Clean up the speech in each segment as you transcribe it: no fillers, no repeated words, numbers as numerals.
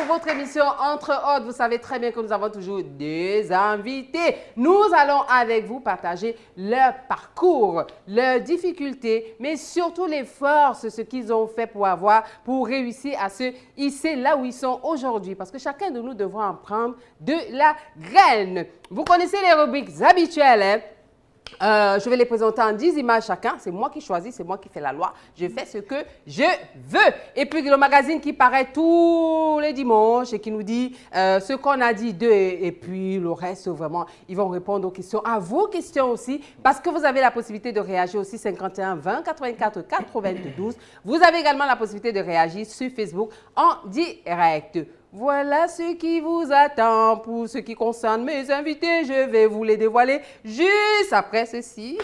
Votre émission Entre autres, vous savez très bien que nous avons toujours des invités. Nous allons avec vous partager leur parcours, leurs difficultés, mais surtout les forces, ce qu'ils ont fait pour réussir à se hisser là où ils sont aujourd'hui. Parce que chacun de nous devra en prendre de la graine. Vous connaissez les rubriques habituelles, hein? Je vais les présenter en 10 images chacun. C'est moi qui choisis, c'est moi qui fais la loi. Je fais ce que je veux. Et puis le magazine qui paraît tous les dimanches et qui nous dit ce qu'on a dit d'eux. Et puis le reste, vraiment, ils vont répondre aux questions, à vos questions aussi, parce que vous avez la possibilité de réagir aussi 51 20 84 92. Vous avez également la possibilité de réagir sur Facebook en direct. Voilà ce qui vous attend pour ce qui concerne mes invités. Je vais vous les dévoiler juste après ceci.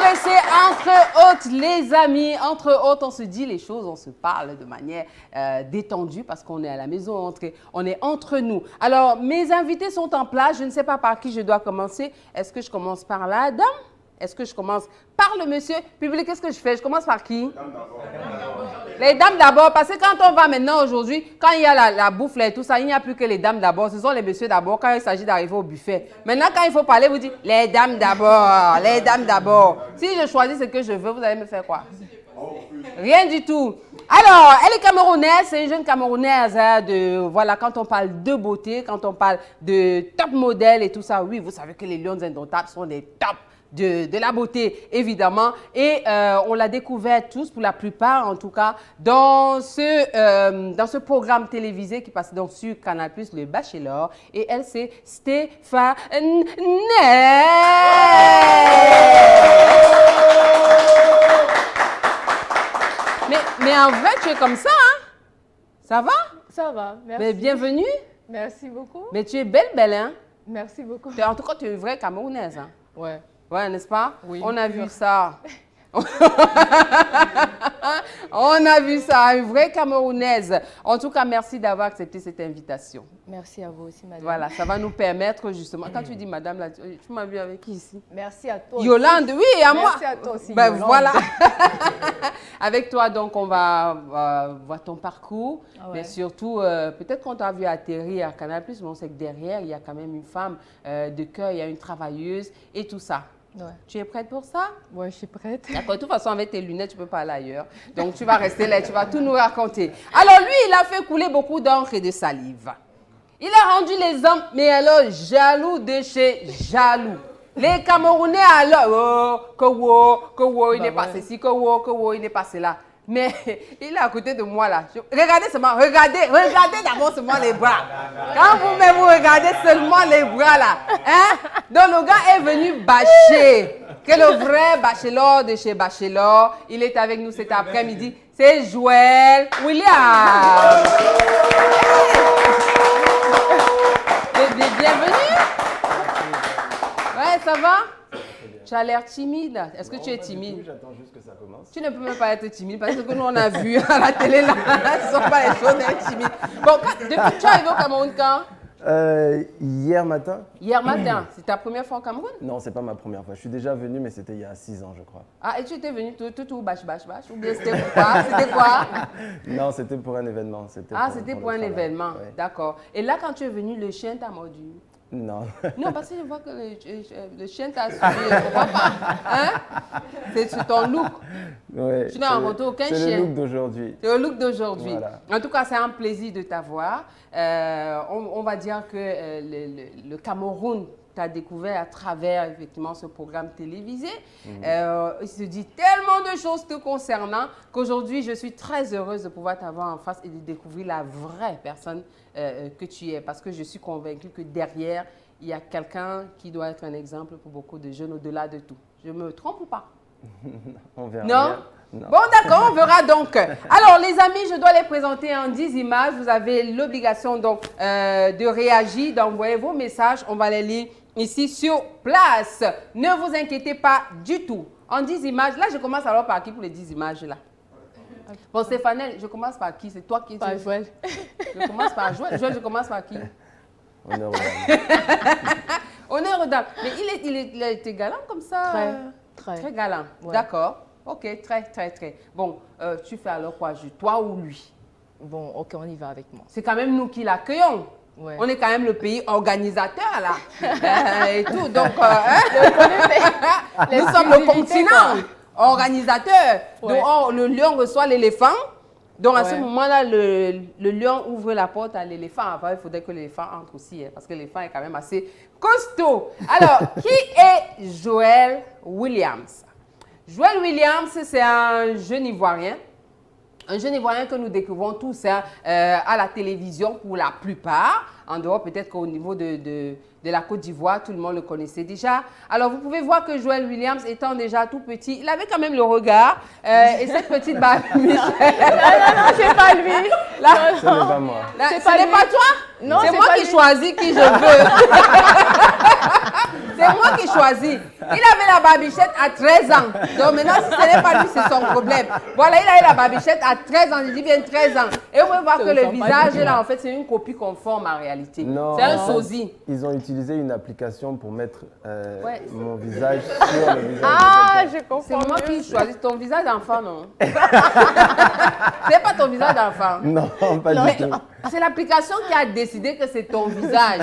Et c'est entre autres, les amis, entre autres, on se dit les choses, on se parle de manière détendue parce qu'on est à la maison, on est entre nous. Alors, mes invités sont en place, je ne sais pas par qui je dois commencer. Est-ce que je commence par la dame? Est-ce que je commence par le monsieur? Public, qu'est-ce que je fais? Je commence par qui? Les dames d'abord, parce que quand on va maintenant aujourd'hui, quand il y a la bouffe là et tout ça, il n'y a plus que les dames d'abord, ce sont les messieurs d'abord quand il s'agit d'arriver au buffet. Maintenant, quand il faut parler, vous dites les dames d'abord, les dames d'abord. Si je choisis ce que je veux, vous allez me faire quoi? Rien du tout. Alors, elle est camerounaise, c'est une jeune camerounaise, hein, voilà, quand on parle de beauté, quand on parle de top modèle et tout ça, oui, vous savez que les Lions Indomptables sont des tops de la beauté, évidemment. Et on l'a découvert tous, pour la plupart en tout cas, dans ce programme télévisé qui passait donc sur Canal+, Le Bachelor. Et elle, c'est Stéphane. Mais en vrai, tu es comme ça, hein? Ça va? Ça va, merci. Mais bienvenue. Merci beaucoup. Mais tu es belle, hein? Merci beaucoup. En tout cas, tu es une vraie Camerounaise, hein? Ouais. Ouais, n'est-ce pas? Oui. On a vu ça. On a vu ça, une vraie Camerounaise. En tout cas, merci d'avoir accepté cette invitation. Merci à vous aussi, madame. Voilà, ça va nous permettre justement. Quand tu dis madame, là, tu m'as vu avec qui ici? Merci à toi. Yolande, aussi. Oui, à moi. Merci à toi aussi. Ben Yolande. voilà. Avec toi, donc, on va voir ton parcours. Ah ouais. Mais surtout, peut-être qu'on t'a vu atterrir à Canal+, mais on sait que derrière, il y a quand même une femme de cœur, il y a une travailleuse et tout ça. Ouais. Tu es prête pour ça? Oui, je suis prête. D'accord, de toute façon, avec tes lunettes, tu ne peux pas aller ailleurs. Donc, tu vas rester là, tu vas tout nous raconter. Alors, lui, il a fait couler beaucoup d'encre et de salive. Il a rendu les hommes, mais alors, jaloux de chez jaloux. Les Camerounais, alors, il n'est pas ceci, il n'est pas cela. Mais il est à côté de moi là. Regardez seulement, regardez d'abord seulement les bras. Quand vous-même vous regardez seulement les bras là, hein? Donc le gars est venu bâcher. Que le vrai bachelor de chez Bachelor, il est avec nous cet après-midi. C'est Joël Williams. Bienvenue. Ouais, ça va? Tu as l'air timide. Est-ce que tu es timide? J'attends juste que ça commence. Tu ne peux même pas être timide parce que nous on a vu à la télé là, ce ne sont pas les choses d'être timide. Bon, depuis que tu es arrivé au Cameroun quand? Hier matin. Hier matin, c'est ta première fois au Cameroun? Non, c'est pas ma première fois. Je suis déjà venu, mais c'était il y a 6 ans, je crois. Ah, et tu étais venu tout bâche ou bien c'était quoi? C'était quoi? Non, c'était pour un événement. C'était pour un événement, ouais. D'accord. Et là, quand tu es venu, le chien t'a mordu? Non. Non, parce que je vois que le chien t'a suivi, pourquoi pas? Hein? C'est sur ton look. Ouais, tu n'as rencontré aucun chien. C'est le look d'aujourd'hui. C'est le look d'aujourd'hui. Voilà. En tout cas, c'est un plaisir de t'avoir. On va dire que le Cameroun t'a découvert à travers effectivement ce programme télévisé. Il se dit tellement de choses te concernant qu'aujourd'hui, je suis très heureuse de pouvoir t'avoir en face et de découvrir la vraie personne que tu es. Parce que je suis convaincue que derrière, il y a quelqu'un qui doit être un exemple pour beaucoup de jeunes au-delà de tout. Je me trompe ou pas? On verra Non? bien. Non. Bon, d'accord, on verra donc. Alors, les amis, je dois les présenter en 10 images. Vous avez l'obligation donc de réagir, d'envoyer vos messages. On va les lire ici sur place. Ne vous inquiétez pas du tout. En 10 images, là, je commence alors par qui pour les 10 images là? Bon, Stéphanie, je commence par qui? C'est toi qui... Par Joël. Je commence par Joël. Joël, je commence par qui? Honneur aux dames. Honneur aux dames. Mais il a été galant comme ça? Très galant. Ouais. D'accord. Ok, très. Bon, tu fais alors quoi? Toi ou lui? Bon, ok, on y va avec moi. C'est quand même nous qui l'accueillons. Ouais. On est quand même le pays organisateur là. Et tout. Donc, nous sommes le continent organisateur. Ouais. Donc, le lion reçoit l'éléphant. Donc, à ce Ouais. moment-là, le lion ouvre la porte à l'éléphant. Enfin, il faudrait que l'éléphant entre aussi, hein, parce que l'éléphant est quand même assez costaud. Alors, qui est Joël Williams? Joël Williams, c'est un jeune Ivoirien. Un jeune Ivoirien que nous découvrons tous hein, à la télévision pour la plupart. En dehors, peut-être qu'au niveau de la Côte d'Ivoire, tout le monde le connaissait déjà. Alors, vous pouvez voir que Joël Williams, étant déjà tout petit, il avait quand même le regard et cette petite barbe. Non, c'est pas lui. Là, Ce n'est pas moi. là, C'est ce pas n'est lui. pas toi? Non, c'est c'est moi pas qui lui. choisis qui je veux. C'est moi qui choisis. Il avait la barbichette à 13 ans. Donc maintenant, si ce n'est pas lui, c'est son problème. Voilà, il avait la barbichette à 13 ans. Je dis bien 13 ans. Et vous pouvez voir Ça que ne le sent pas visage, du là, en fait, c'est une copie conforme en réalité. Non. C'est un en fait, sosie. Ils ont utilisé une application pour mettre Ouais. mon visage sur le visage Ah, de je C'est comprends moi mieux. qui choisis ton visage d'enfant, non? C'est pas ton visage d'enfant. quelqu'un. Non, pas du tout. C'est l'application qui a décidé que c'est ton visage.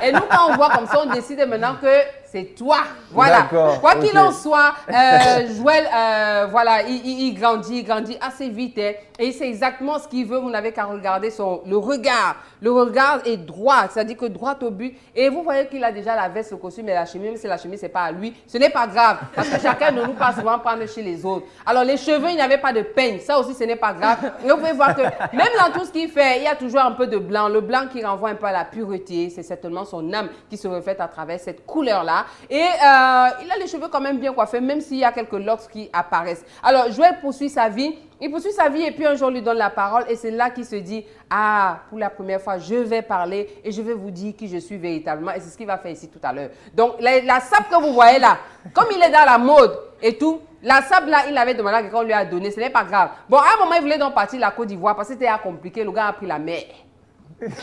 Et nous, quand on voit comme ça, on décide maintenant que c'est toi. Voilà. D'accord, Quoi qu'il ok. en soit, Joël, voilà, il grandit assez vite. Hein, et il sait exactement ce qu'il veut. Vous n'avez qu'à regarder le regard. Le regard est droit, c'est-à-dire que droit au but. Et vous voyez qu'il a déjà la veste, le costume et la chemise. Même si la chemise, ce n'est pas à lui, ce n'est pas grave. Parce que chacun de nous passe souvent prendre chez les autres. Alors, les cheveux, il n'avait pas de peigne. Ça aussi, ce n'est pas grave. Et vous pouvez voir que même dans tout ce qu'il fait, il y a toujours un peu de blanc. Le blanc qui renvoie un peu à la pureté. C'est certainement son âme qui se reflète à travers cette couleur-là. Et il a les cheveux quand même bien coiffés, même s'il y a quelques locks qui apparaissent. Alors, Joël poursuit sa vie. Il poursuit sa vie et puis un jour, on lui donne la parole. Et c'est là qu'il se dit, ah, pour la première fois, je vais parler et je vais vous dire qui je suis véritablement. Et c'est ce qu'il va faire ici tout à l'heure. Donc, la sape que vous voyez là, comme il est dans la mode et tout, la sape là, il avait demandé à quelqu'un, on lui a donné. Ce n'est pas grave. Bon, à un moment, il voulait donc partir de la Côte d'Ivoire parce que c'était compliqué. Le gars a pris la mer.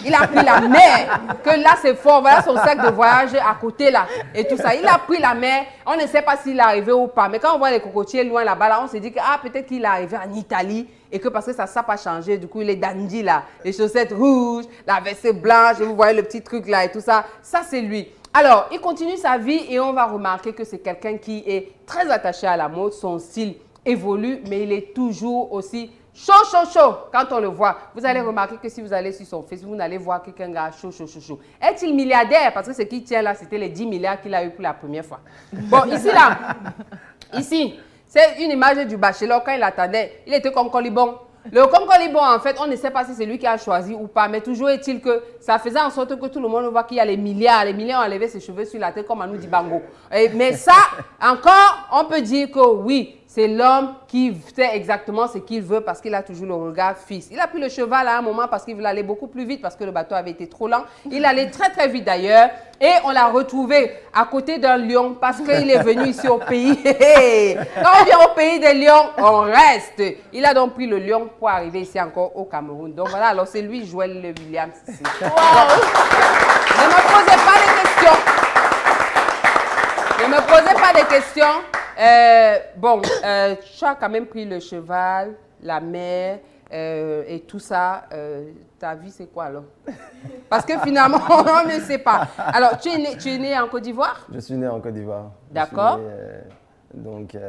Il a pris la mer, que là c'est fort, voilà son sac de voyage à côté là, et tout ça. Il a pris la mer, on ne sait pas s'il est arrivé ou pas, mais quand on voit les cocotiers loin là-bas, là, on se dit que ah, peut-être qu'il est arrivé en Italie, et que parce que sa sape a changé, du coup il est dandy là, les chaussettes rouges, la veste blanche, vous voyez le petit truc là et tout ça, ça c'est lui. Alors, il continue sa vie et on va remarquer que c'est quelqu'un qui est très attaché à la mode, son style évolue, mais il est toujours aussi chaud quand on le voit. Vous allez remarquer que si vous allez sur son Facebook, vous allez voir quelqu'un gars chaud. Est-il milliardaire? Parce que ce qui tient là, c'était les 10 milliards qu'il a eu pour la première fois. Bon, ici, c'est une image du bachelor quand il attendait. Il était comme Colibon. Le Concolibon, en fait, on ne sait pas si c'est lui qui a choisi ou pas, mais toujours est-il que ça faisait en sorte que tout le monde voit qu'il y a les milliards. Les milliards ont enlevé ses cheveux sur la tête, comme Anou Dibango. Mais ça, encore, on peut dire que oui, c'est l'homme qui fait exactement ce qu'il veut parce qu'il a toujours le regard fixe. Il a pris le cheval à un moment parce qu'il voulait aller beaucoup plus vite parce que le bateau avait été trop lent. Il allait très vite d'ailleurs et on l'a retrouvé à côté d'un lion parce qu'il est venu ici au pays. Quand on vient au pays des lions, on reste. Il a donc pris le lion pour arriver ici encore au Cameroun. Donc voilà, alors c'est lui, Joël Williams. Ici. Wow. Ne me posez pas de questions. Ne me posez pas de questions. Tu as quand même pris le cheval, la mer et tout ça. Ta vie, c'est quoi alors? Parce que finalement, on ne sait pas. Alors, tu es né en Côte d'Ivoire? Je suis né en Côte d'Ivoire. D'accord. Je suis né,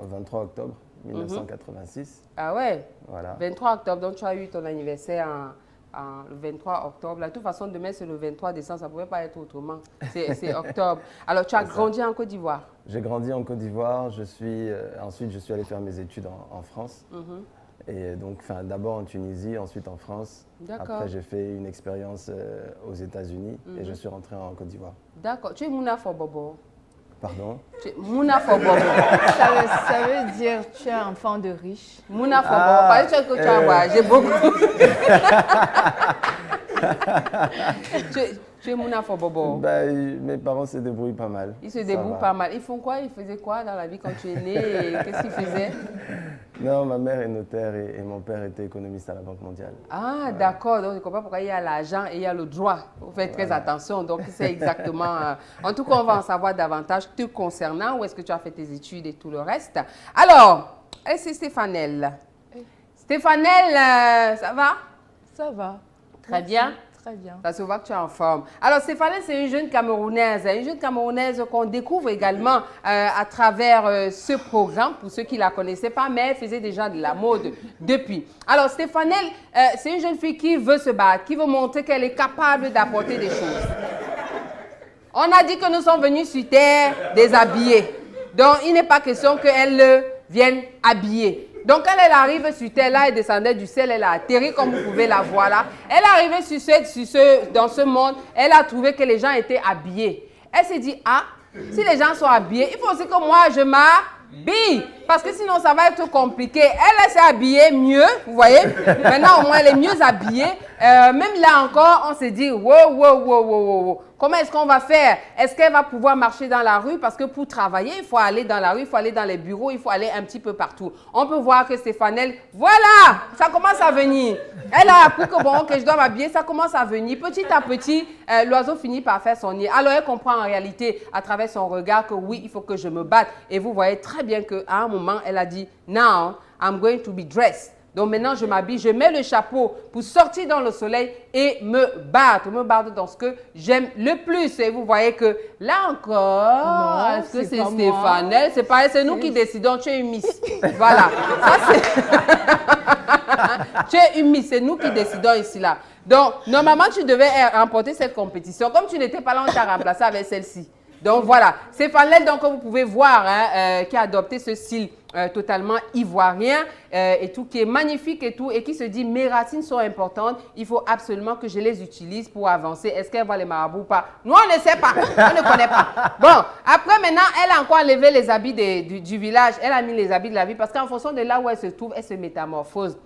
en 23 octobre 1986. Ah ouais? Voilà. 23 octobre, donc tu as eu ton anniversaire le 23 octobre. De toute façon, demain, c'est le 23 décembre. Ça ne pouvait pas être autrement. C'est octobre. Alors, tu as grandi en Côte d'Ivoire? J'ai grandi en Côte d'Ivoire. Ensuite, je suis allé faire mes études en France. Et donc, d'abord en Tunisie, ensuite en France. D'accord. Après, j'ai fait une expérience aux États-Unis et je suis rentré en Côte d'Ivoire. D'accord. Tu es Mouna Fobobo. Pardon? Tu es Mouna Fobobo. Ça veut dire tu es enfant de riche. Mouna Fobobo. Pas sûr que tu as voyagé beaucoup. Tu es Mouna Fobobo. Mes parents se débrouillent pas mal. Ils se débrouillent pas mal. Ils font quoi? Ils faisaient quoi dans la vie quand tu es né? Qu'est-ce qu'ils faisaient? Non, ma mère est notaire et mon père était économiste à la Banque mondiale. Ah, d'accord. Donc, je comprends pourquoi il y a l'argent et il y a le droit. Vous faites très attention. Donc, c'est exactement... En tout cas, on va en savoir davantage te concernant. Où est-ce que tu as fait tes études et tout le reste. Alors, c'est Stéphanelle. Stéphanelle, ça va? Ça va. Très bien. Très bien. Ça se voit que tu es en forme. Alors, Stéphanelle, c'est une jeune Camerounaise qu'on découvre également à travers ce programme, pour ceux qui ne la connaissaient pas, mais elle faisait déjà de la mode depuis. Alors, Stéphanelle, c'est une jeune fille qui veut se battre, qui veut montrer qu'elle est capable d'apporter des choses. On a dit que nous sommes venus sur Terre déshabillés. Donc, il n'est pas question qu'elle vienne habillée. Donc, quand elle arrive sur Terre, là, elle descendait du ciel, elle a atterri comme vous pouvez la voir là. Elle est arrivée dans ce monde, elle a trouvé que les gens étaient habillés. Elle s'est dit, ah, si les gens sont habillés, il faut aussi que moi, je m'habille. Parce que sinon, ça va être compliqué. Elle s'est habillée mieux, vous voyez. Maintenant, au moins, elle est mieux habillée. Même là encore, on s'est dit, wow. Comment est-ce qu'on va faire? Est-ce qu'elle va pouvoir marcher dans la rue? Parce que pour travailler, il faut aller dans la rue, il faut aller dans les bureaux, il faut aller un petit peu partout. On peut voir que Stéphanelle, voilà, ça commence à venir. Elle a appris que bon, que je dois m'habiller, ça commence à venir. Petit à petit, l'oiseau finit par faire son nid. Alors, elle comprend en réalité, à travers son regard, que oui, il faut que je me batte. Et vous voyez très bien qu'à un moment, elle a dit, now, I'm going to be dressed. Donc maintenant, je m'habille, je mets le chapeau pour sortir dans le soleil et me battre dans ce que j'aime le plus. Et vous voyez que là encore, est-ce que c'est Stéphanelle? C'est pareil, c'est nous qui décidons. Tu es une miss. Voilà. Ça, tu es une miss, c'est nous qui décidons ici là. Donc, normalement, tu devais remporter cette compétition. Comme tu n'étais pas là, on t'a remplacé avec celle-ci. Donc voilà, Stéphanelle, donc vous pouvez voir, qui a adopté ce style totalement ivoirien et tout, qui est magnifique et tout, et qui se dit mes racines sont importantes, il faut absolument que je les utilise pour avancer. Est-ce qu'elle voit les marabouts ou pas? Nous, on ne sait pas, on ne connaît pas. Bon, après maintenant, elle a encore enlevé les habits du village, elle a mis les habits de la vie, parce qu'en fonction de là où elle se trouve, elle se métamorphose.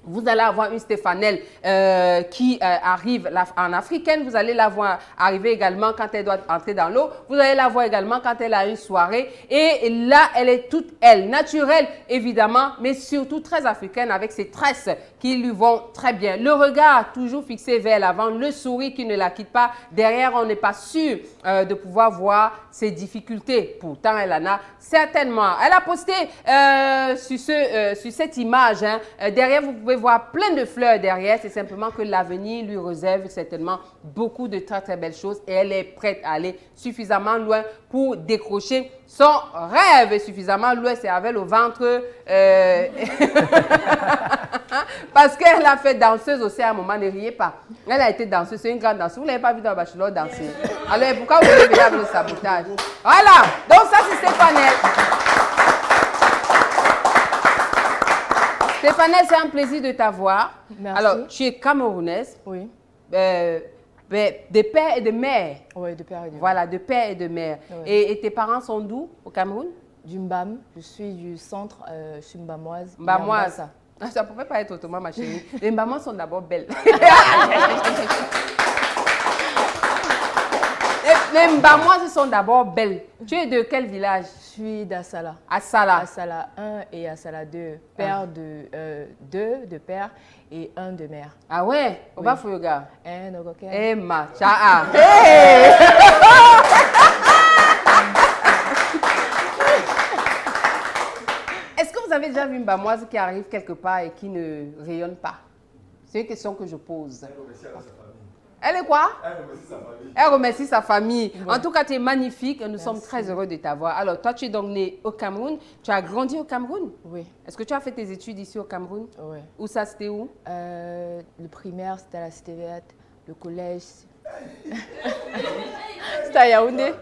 Vous allez avoir une Stéphanelle qui arrive en africaine. Vous allez la voir arriver également quand elle doit entrer dans l'eau. Vous allez la voir également quand elle a une soirée. Et là, elle est toute elle, naturelle évidemment, mais surtout très africaine avec ses tresses qui lui vont très bien. Le regard toujours fixé vers l'avant, le sourire qui ne la quitte pas. Derrière, on n'est pas sûr de pouvoir voir ses difficultés. Pourtant, elle en a certainement. Elle a posté sur cette image, derrière, vous pouvez voir plein de fleurs derrière. C'est simplement que l'avenir lui réserve certainement beaucoup de très très belles choses et elle est prête à aller suffisamment loin pour décrocher son rêve. Suffisamment loin, c'est avec le ventre. Parce qu'elle a fait danseuse aussi à un moment, ne riez pas. Elle a été danseuse, c'est une grande danseuse. Vous ne l'avez pas vu dans le bachelor danser. Alors pourquoi vous voulez venir avec le sabotage? Voilà, donc ça c'est Stéphanelle. Stéphanelle, c'est un plaisir de t'avoir. Merci. Alors, tu es camerounaise. Oui. De père et de mère. Oui, de père et de mère. Voilà, de père et de mère. Oui. Et tes parents sont d'où au Cameroun? Du Mbam. Je suis du centre, je suis mbamoise. Mbamoise. Ça ne pouvait pas être autrement, ma chérie. Les Mbamoises sont d'abord belles. Les Mbamoises sont d'abord belles. Tu es de quel village? Je suis d'Assala. Assala. Assala 1 et Assala 2. Père deux de père et un de mère. Ah ouais? Oui. Oba Fuyoga. Ok. Eh ma chaa. Hey! Est-ce que vous avez déjà vu une Mbamoise qui arrive quelque part et qui ne rayonne pas? C'est une question que je pose. Elle est quoi? Elle remercie sa famille. Elle remercie sa famille. Ouais. En tout cas, tu es magnifique et nous sommes très heureux de t'avoir. Alors, toi, tu es donc née au Cameroun. Tu as grandi au Cameroun? Oui. Est-ce que tu as fait tes études ici au Cameroun? Oui. Où ça, c'était où? Le primaire, c'était à la Cité Verte. Le collège, c'était à Yaoundé.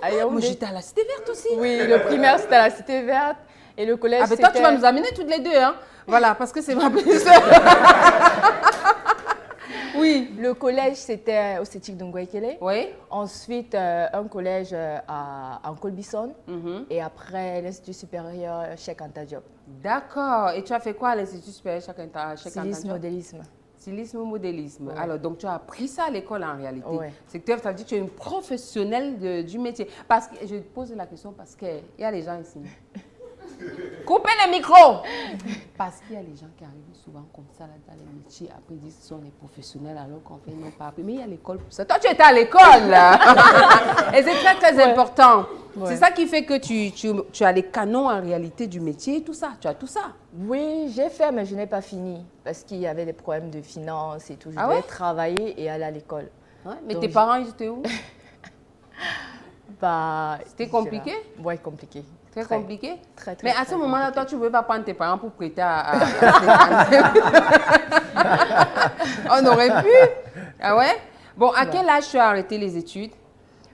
À Yaoundé. Moi, j'étais à la Cité Verte aussi. Oui, le primaire, c'était à la Cité Verte. Et le collège, c'était... toi, tu vas nous amener toutes les deux, hein? Voilà, parce que c'est ma plus. Oui. Le collège, c'était au CETIC de Ngouekele. Oui. Ensuite, un collège en Colbison. Mhm. Et après, l'Institut supérieur Cheikh Anta Diop. D'accord. Et tu as fait quoi à l'Institut supérieur Cheikh Anta Stylisme, Diop? modélisme. Stylisme, modélisme. Ouais. Alors, donc tu as appris ça à l'école en réalité. Ouais. C'est que tu as dit que tu es une professionnelle du métier. Parce que je te pose la question parce qu'il y a les gens ici. Coupez le micro. Parce qu'il y a les gens qui arrivent souvent comme ça là, dans les métiers. Après, ils disent qu'ils sont des professionnels alors qu'en fait, ils n'ont pas appris. Mais il y a l'école pour ça. Toi, tu étais à l'école. Et c'est très, très important. Ouais. C'est ça qui fait que tu as les canons en réalité du métier, tout ça. Tu as tout ça. Oui, j'ai fait, mais je n'ai pas fini. Parce qu'il y avait des problèmes de finances et tout. Je Ah devais ouais? travailler et aller à l'école. Ouais, mais Donc, tes parents, ils étaient où? Bah, C'était compliqué? Oui, compliqué. Très compliqué? Très, très, Mais à très ce moment-là, toi, compliqué. tu ne pouvais pas prendre tes parents pour prêter à Stéphane. On aurait pu. Ah ouais? Bon, à quel âge tu as arrêté les études?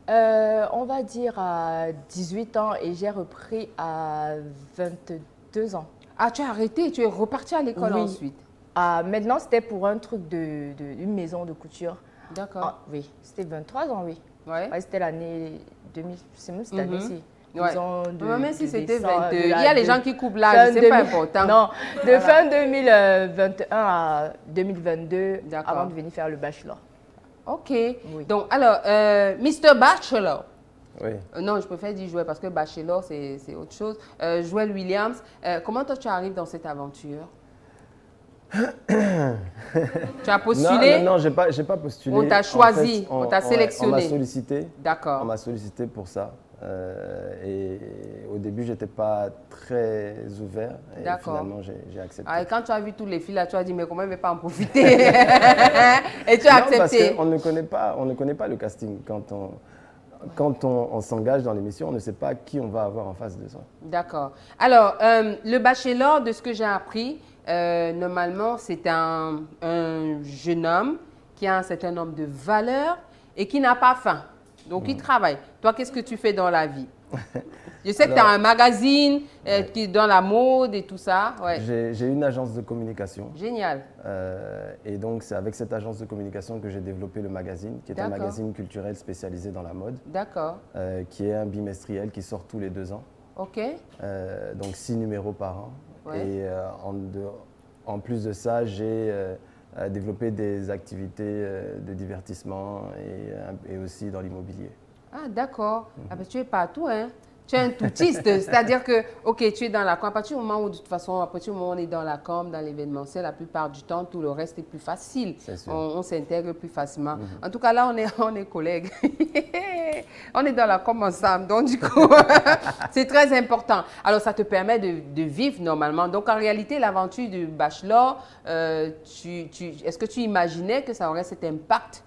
On va dire à 18 ans et j'ai repris à 22 ans. Ah, tu as arrêté, tu es reparti à l'école Oui. ensuite. Maintenant, c'était pour un truc d'une maison de couture. D'accord. Ah, oui, c'était 23 ans, oui. Ouais. Ouais, c'était l'année 2000, c'est même cette année-ci. Ouais. Disons Même si de c'était décembre, 22, de il y la- a les de gens qui coupent là, fin c'est pas 2000 important. Non, de fin 2021 à 2022, D'accord. avant de venir faire le bachelor. Ok. Oui. Donc, alors, Mr. Bachelor. Oui. Non, je préfère dire joueur parce que bachelor, c'est autre chose. Joël Williams, comment toi tu arrives dans cette aventure? Tu as postulé? Non, j'ai pas postulé. On t'a choisi, En fait, on t'a sélectionné. On m'a sollicité. D'accord. On m'a sollicité pour ça. Et au début, j'étais pas très ouvert. Et D'accord. finalement, j'ai accepté. Ah, et quand tu as vu tous les filles là, tu as dit mais comment je ne vais pas en profiter? Et tu as Non, parce accepté. qu'on ne connaît pas le casting. Quand on s'engage dans l'émission, on ne sait pas qui on va avoir en face de soi. D'accord. Alors, le bachelor, de ce que j'ai appris, normalement, c'est un jeune homme qui a un certain nombre de valeurs et qui n'a pas faim. Donc, il travaille. Toi, qu'est-ce que tu fais dans la vie? Je sais que tu as un magazine qui est dans la mode et tout ça. Ouais. J'ai une agence de communication. Génial. Et donc, c'est avec cette agence de communication que j'ai développé le magazine, qui est un D'accord. magazine culturel spécialisé dans la mode, D'accord. qui est un bimestriel qui sort tous les 2 ans. OK. Donc 6 numéros par an. Ouais. Et en plus de ça, j'ai développé des activités de divertissement et aussi dans l'immobilier. Ah, d'accord. Ah, ben, tu es partout, hein? Tu es un toutiste, c'est-à-dire que, OK, tu es dans la com. À partir du moment où, de toute façon, à partir du moment où on est dans la com, dans l'événementiel, la plupart du temps, tout le reste est plus facile. C'est sûr. On s'intègre plus facilement. En tout cas, là, on est collègues. On est dans la com ensemble. Donc, du coup, c'est très important. Alors, ça te permet de vivre normalement. Donc, en réalité, l'aventure du bachelor, est-ce que tu imaginais que ça aurait cet impact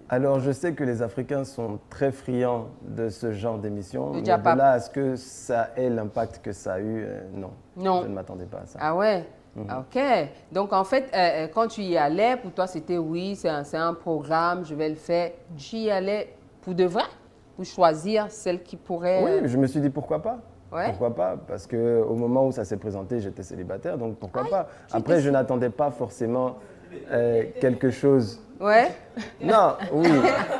Alors, je sais que les Africains sont très friands de ce genre d'émission, mais de Diapap. là à ce que ça ait l'impact que ça a eu, non. Non. Je ne m'attendais pas à ça. Ah ouais? OK. Donc, en fait, quand tu y allais, pour toi, c'était oui, c'est un programme, je vais le faire. Tu y allais pour de vrai? Pour choisir celle qui pourrait... Oui, je me suis dit pourquoi pas. Ouais. Pourquoi pas? Parce qu'au moment où ça s'est présenté, j'étais célibataire, donc pourquoi pas? Après, je n'attendais pas forcément quelque chose. Ouais. Non, oui.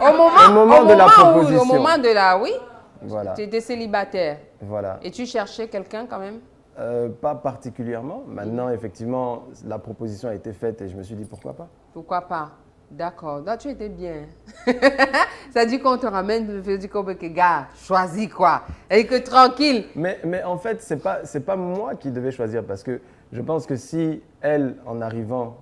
Au moment de la proposition. Au moment de la... Oui? Voilà. Tu étais célibataire. Voilà. Et tu cherchais quelqu'un quand même? Pas particulièrement. Maintenant, effectivement, la proposition a été faite et je me suis dit pourquoi pas. Pourquoi pas? D'accord. Donc, tu étais bien. Ça dit qu'on te ramène, tu veux dire que gars, choisis quoi. Et que tranquille. Mais en fait, c'est pas moi qui devais choisir parce que je pense que si elles, en arrivant,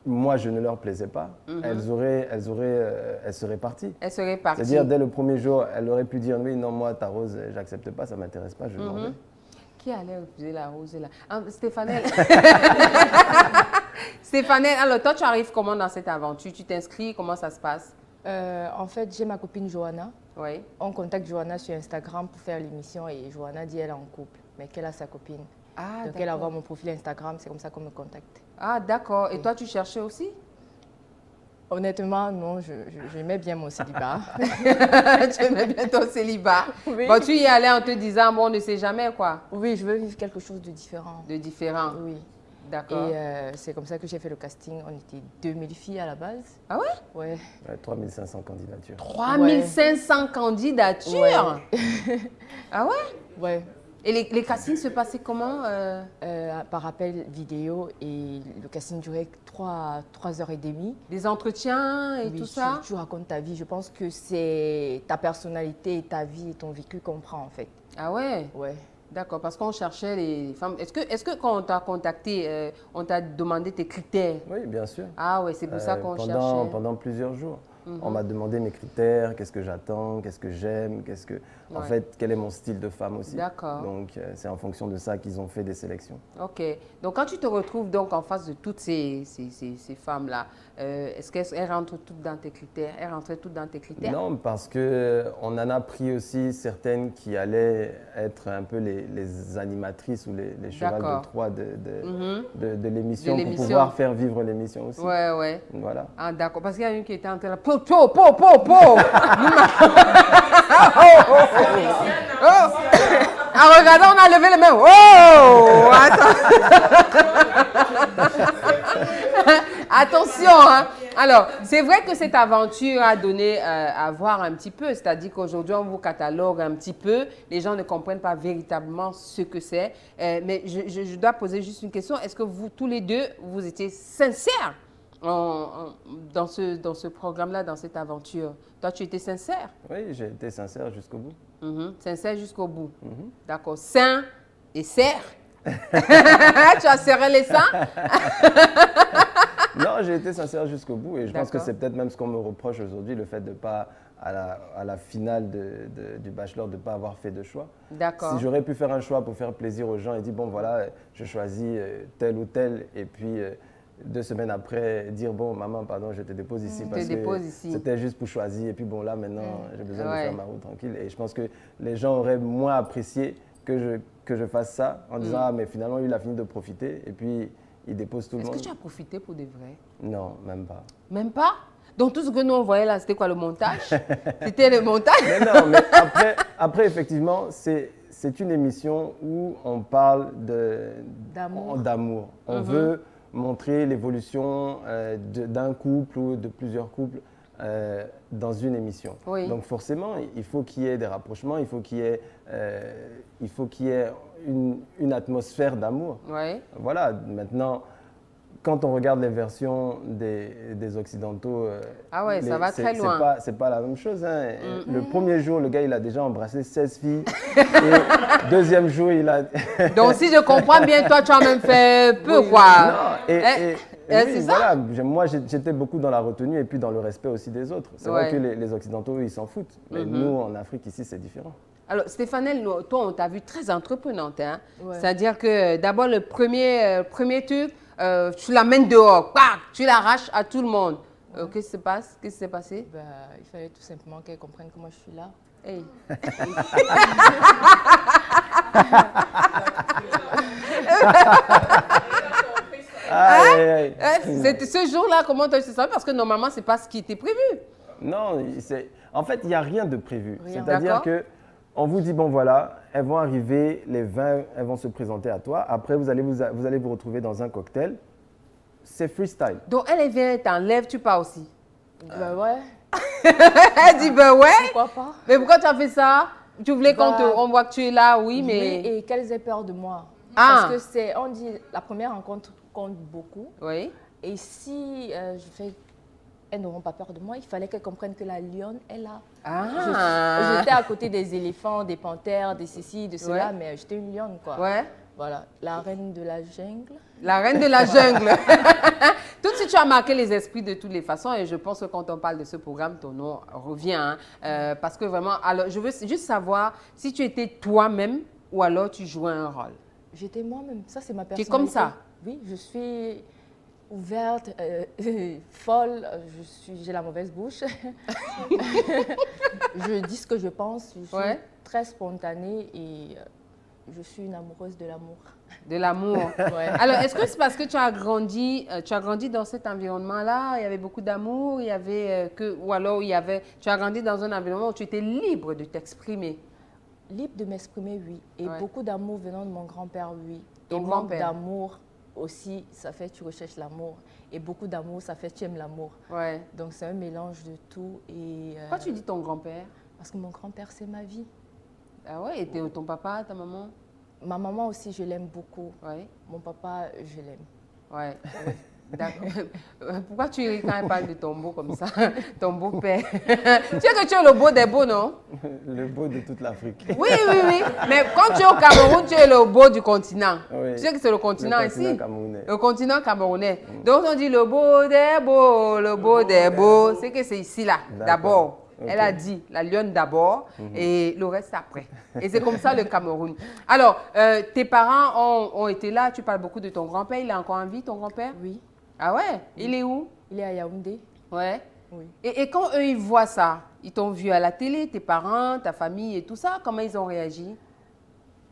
moi, je ne leur plaisais pas, elles seraient parties. Elle serait partie. C'est-à-dire, dès le premier jour, elle aurait pu dire oui, non, moi, ta rose, j'accepte pas, ça m'intéresse pas, je m'en vais. Qui allait refuser la rose là? Ah, Stéphanelle. Stéphanelle, alors toi, tu arrives comment dans cette aventure? Tu t'inscris, comment ça se passe? En fait, j'ai ma copine Johanna. Oui. On contacte Johanna sur Instagram pour faire l'émission et Johanna dit elle est en couple, mais qu'elle a sa copine. Ah, Donc elle a voir mon profil Instagram, c'est comme ça qu'on me contacte. Ah, d'accord. Et toi, tu cherchais aussi? Honnêtement, non, j'aimais bien mon célibat. Tu aimais bien ton célibat. Oui. Bon, tu y allais en te disant, bon, on ne sait jamais quoi, Oui, je veux vivre quelque chose de différent. de différent. Oui. D'accord. Et c'est comme ça que j'ai fait le casting. On était 2000 filles à la base. Ah ouais? Ouais. 3500 candidatures. 3500 candidatures? Ah ouais? Ouais. Et les castings se passaient comment? Par appel vidéo et le casting durait 3 heures et demie. Des entretiens et Oui, tout ça? tu racontes ta vie. Je pense que c'est ta personnalité, et ta vie et ton vécu qu'on prend en fait. Ah ouais? Ouais. D'accord, parce qu'on cherchait les femmes. Est-ce que quand on t'a contacté, on t'a demandé tes critères? Oui, bien sûr. Ah ouais, c'est pour ça qu'on cherchait. Pendant plusieurs jours. On m'a demandé mes critères, qu'est-ce que j'attends, qu'est-ce que j'aime, en fait, quel est mon style de femme aussi. D'accord. Donc, c'est en fonction de ça qu'ils ont fait des sélections. Ok. Donc, quand tu te retrouves donc en face de toutes ces femmes-là, est-ce qu'elles rentrent toutes dans tes critères? Elles rentraient toutes dans tes critères? Non, parce qu'on en a pris aussi certaines qui allaient être un peu les animatrices ou les chevals de Troie de l'émission pour pouvoir faire vivre l'émission aussi. Ouais, ouais. Voilà. Ah, d'accord. Parce qu'il y a une qui était en train de... Po, po, po, po, po. Oh, oh, oh, oh. En regardant, on a levé les mains. Oh! Attention, hein. Alors, c'est vrai que cette aventure a donné à voir un petit peu, c'est-à-dire qu'aujourd'hui, on vous catalogue un petit peu, les gens ne comprennent pas véritablement ce que c'est. Mais je dois poser juste une question. Est-ce que vous, tous les deux, vous étiez sincères dans ce programme-là, dans cette aventure? Toi, tu étais sincère? Oui, j'ai été sincère jusqu'au bout. Sincère jusqu'au bout. D'accord. Sain et serre. Tu as serré les seins? Non, j'ai été sincère jusqu'au bout et je pense que D'accord. c'est peut-être même ce qu'on me reproche aujourd'hui, le fait de ne pas, à la finale du Bachelor, de ne pas avoir fait de choix. D'accord. Si j'aurais pu faire un choix pour faire plaisir aux gens et dire, bon voilà, je choisis tel ou tel, et puis 2 semaines après, dire, bon maman, pardon, je te dépose ici parce que c'était juste pour choisir, et puis bon là, maintenant, j'ai besoin de faire ma route tranquille. Et je pense que les gens auraient moins apprécié que je fasse ça en disant, ah mais finalement, lui, il a fini de profiter, et puis il dépose tout le monde. Est-ce que tu as profité pour de vrai? Non, même pas. Même pas? Donc tout ce que nous on voyait là, c'était quoi, le montage? C'était le montage? Mais non, mais après effectivement, c'est une émission où on parle d'amour. On veut montrer l'évolution d'un couple ou de plusieurs couples dans une émission. Oui. Donc forcément, il faut qu'il y ait des rapprochements, il faut qu'il y ait une atmosphère d'amour. Oui. Voilà, maintenant, quand on regarde les versions des Occidentaux, ah ouais, ça va très loin. C'est pas la même chose. Hein. Le premier jour, le gars, il a déjà embrassé 16 filles. Et deuxième jour, il a... Donc si je comprends bien, toi, tu as même fait peu, quoi. Non, oui, c'est ça? Voilà, moi, j'étais beaucoup dans la retenue et puis dans le respect aussi des autres. C'est vrai que les Occidentaux, ils s'en foutent. Mais nous, en Afrique, ici, c'est différent. Alors, Stéphanelle, toi, on t'a vu très entreprenante. Hein? Ouais. C'est-à-dire que d'abord, le premier truc, tu l'amènes dehors, tu l'arraches à tout le monde. Qu'est-ce qui se passe? Qu'est-ce qui s'est passé? Il fallait tout simplement qu'elle comprenne que moi, je suis là. Hey. Ce jour-là, comment tu as senti? Parce que normalement, ce n'est pas ce qui était prévu. Non, en fait, il n'y a rien de prévu. C'est-à-dire que on vous dit, bon voilà, elles vont arriver, les 20, elles vont se présenter à toi. Après, vous allez vous retrouver dans un cocktail. C'est freestyle. Donc, elle vient, t'enlève, tu pars aussi. Ben ouais. Elle dit, ben ouais. Pourquoi pas? Mais pourquoi tu as fait ça? Tu voulais qu'on voit que tu es là, oui, mais... Oui, et qu'elles aient peur de moi. Ah. Parce que on dit, la première rencontre compte beaucoup. Oui. Et si elles n'auront pas peur de moi, il fallait qu'elles comprennent que la lionne est là. Ah. J'étais à côté des éléphants, des panthères, des ceci, de cela, mais j'étais une lionne, quoi. Ouais. Voilà, la reine de la jungle. La reine de la jungle. Tout de suite, tu as marqué les esprits de toutes les façons et je pense que quand on parle de ce programme, ton nom revient. Hein, parce que vraiment, alors, je veux juste savoir si tu étais toi-même ou alors tu jouais un rôle. J'étais moi-même, ça c'est ma personnalité. Tu es comme ça? Oui, je suis ouverte, folle, j'ai la mauvaise bouche. Je dis ce que je pense, je suis très spontanée et je suis une amoureuse de l'amour. De l'amour. Ouais. Alors, est-ce que c'est parce que tu as grandi dans cet environnement-là, il y avait beaucoup d'amour, il y avait ou alors tu as grandi dans un environnement où tu étais libre de t'exprimer? Libre de m'exprimer, oui. Et beaucoup d'amour venant de mon grand-père, oui. Ton manque grand-père d'amour aussi, ça fait que tu recherches l'amour. Et beaucoup d'amour, ça fait que tu aimes l'amour. Ouais. Donc, c'est un mélange de tout. Et, pourquoi tu dis ton grand-père? Parce que mon grand-père, c'est ma vie. Ah ouais, et ton papa, ta maman? Ma maman aussi, je l'aime beaucoup. Ouais. Mon papa, je l'aime. Ouais. D'accord. Pourquoi tu ris quand elle parle de ton beau comme ça? Ton beau-père. Tu sais que tu es le beau des beaux, non? Le beau de toute l'Afrique. Oui, oui, oui. Mais quand tu es au Cameroun, tu es le beau du continent. Oui. Tu sais que c'est le continent ici. Camerounais. Le continent camerounais. Donc on dit le beau des beaux, le beau des beaux. C'est que c'est ici là, d'abord. Okay. Elle a dit la lionne d'abord et le reste après. Et c'est comme ça le Cameroun. Alors, tes parents ont été là. Tu parles beaucoup de ton grand-père. Il est encore en vie, ton grand-père? Oui. Ah ouais? Il est où? Il est à Yaoundé. Ouais. Oui. Et quand eux, ils voient ça, ils t'ont vu à la télé, tes parents, ta famille et tout ça, comment ils ont réagi?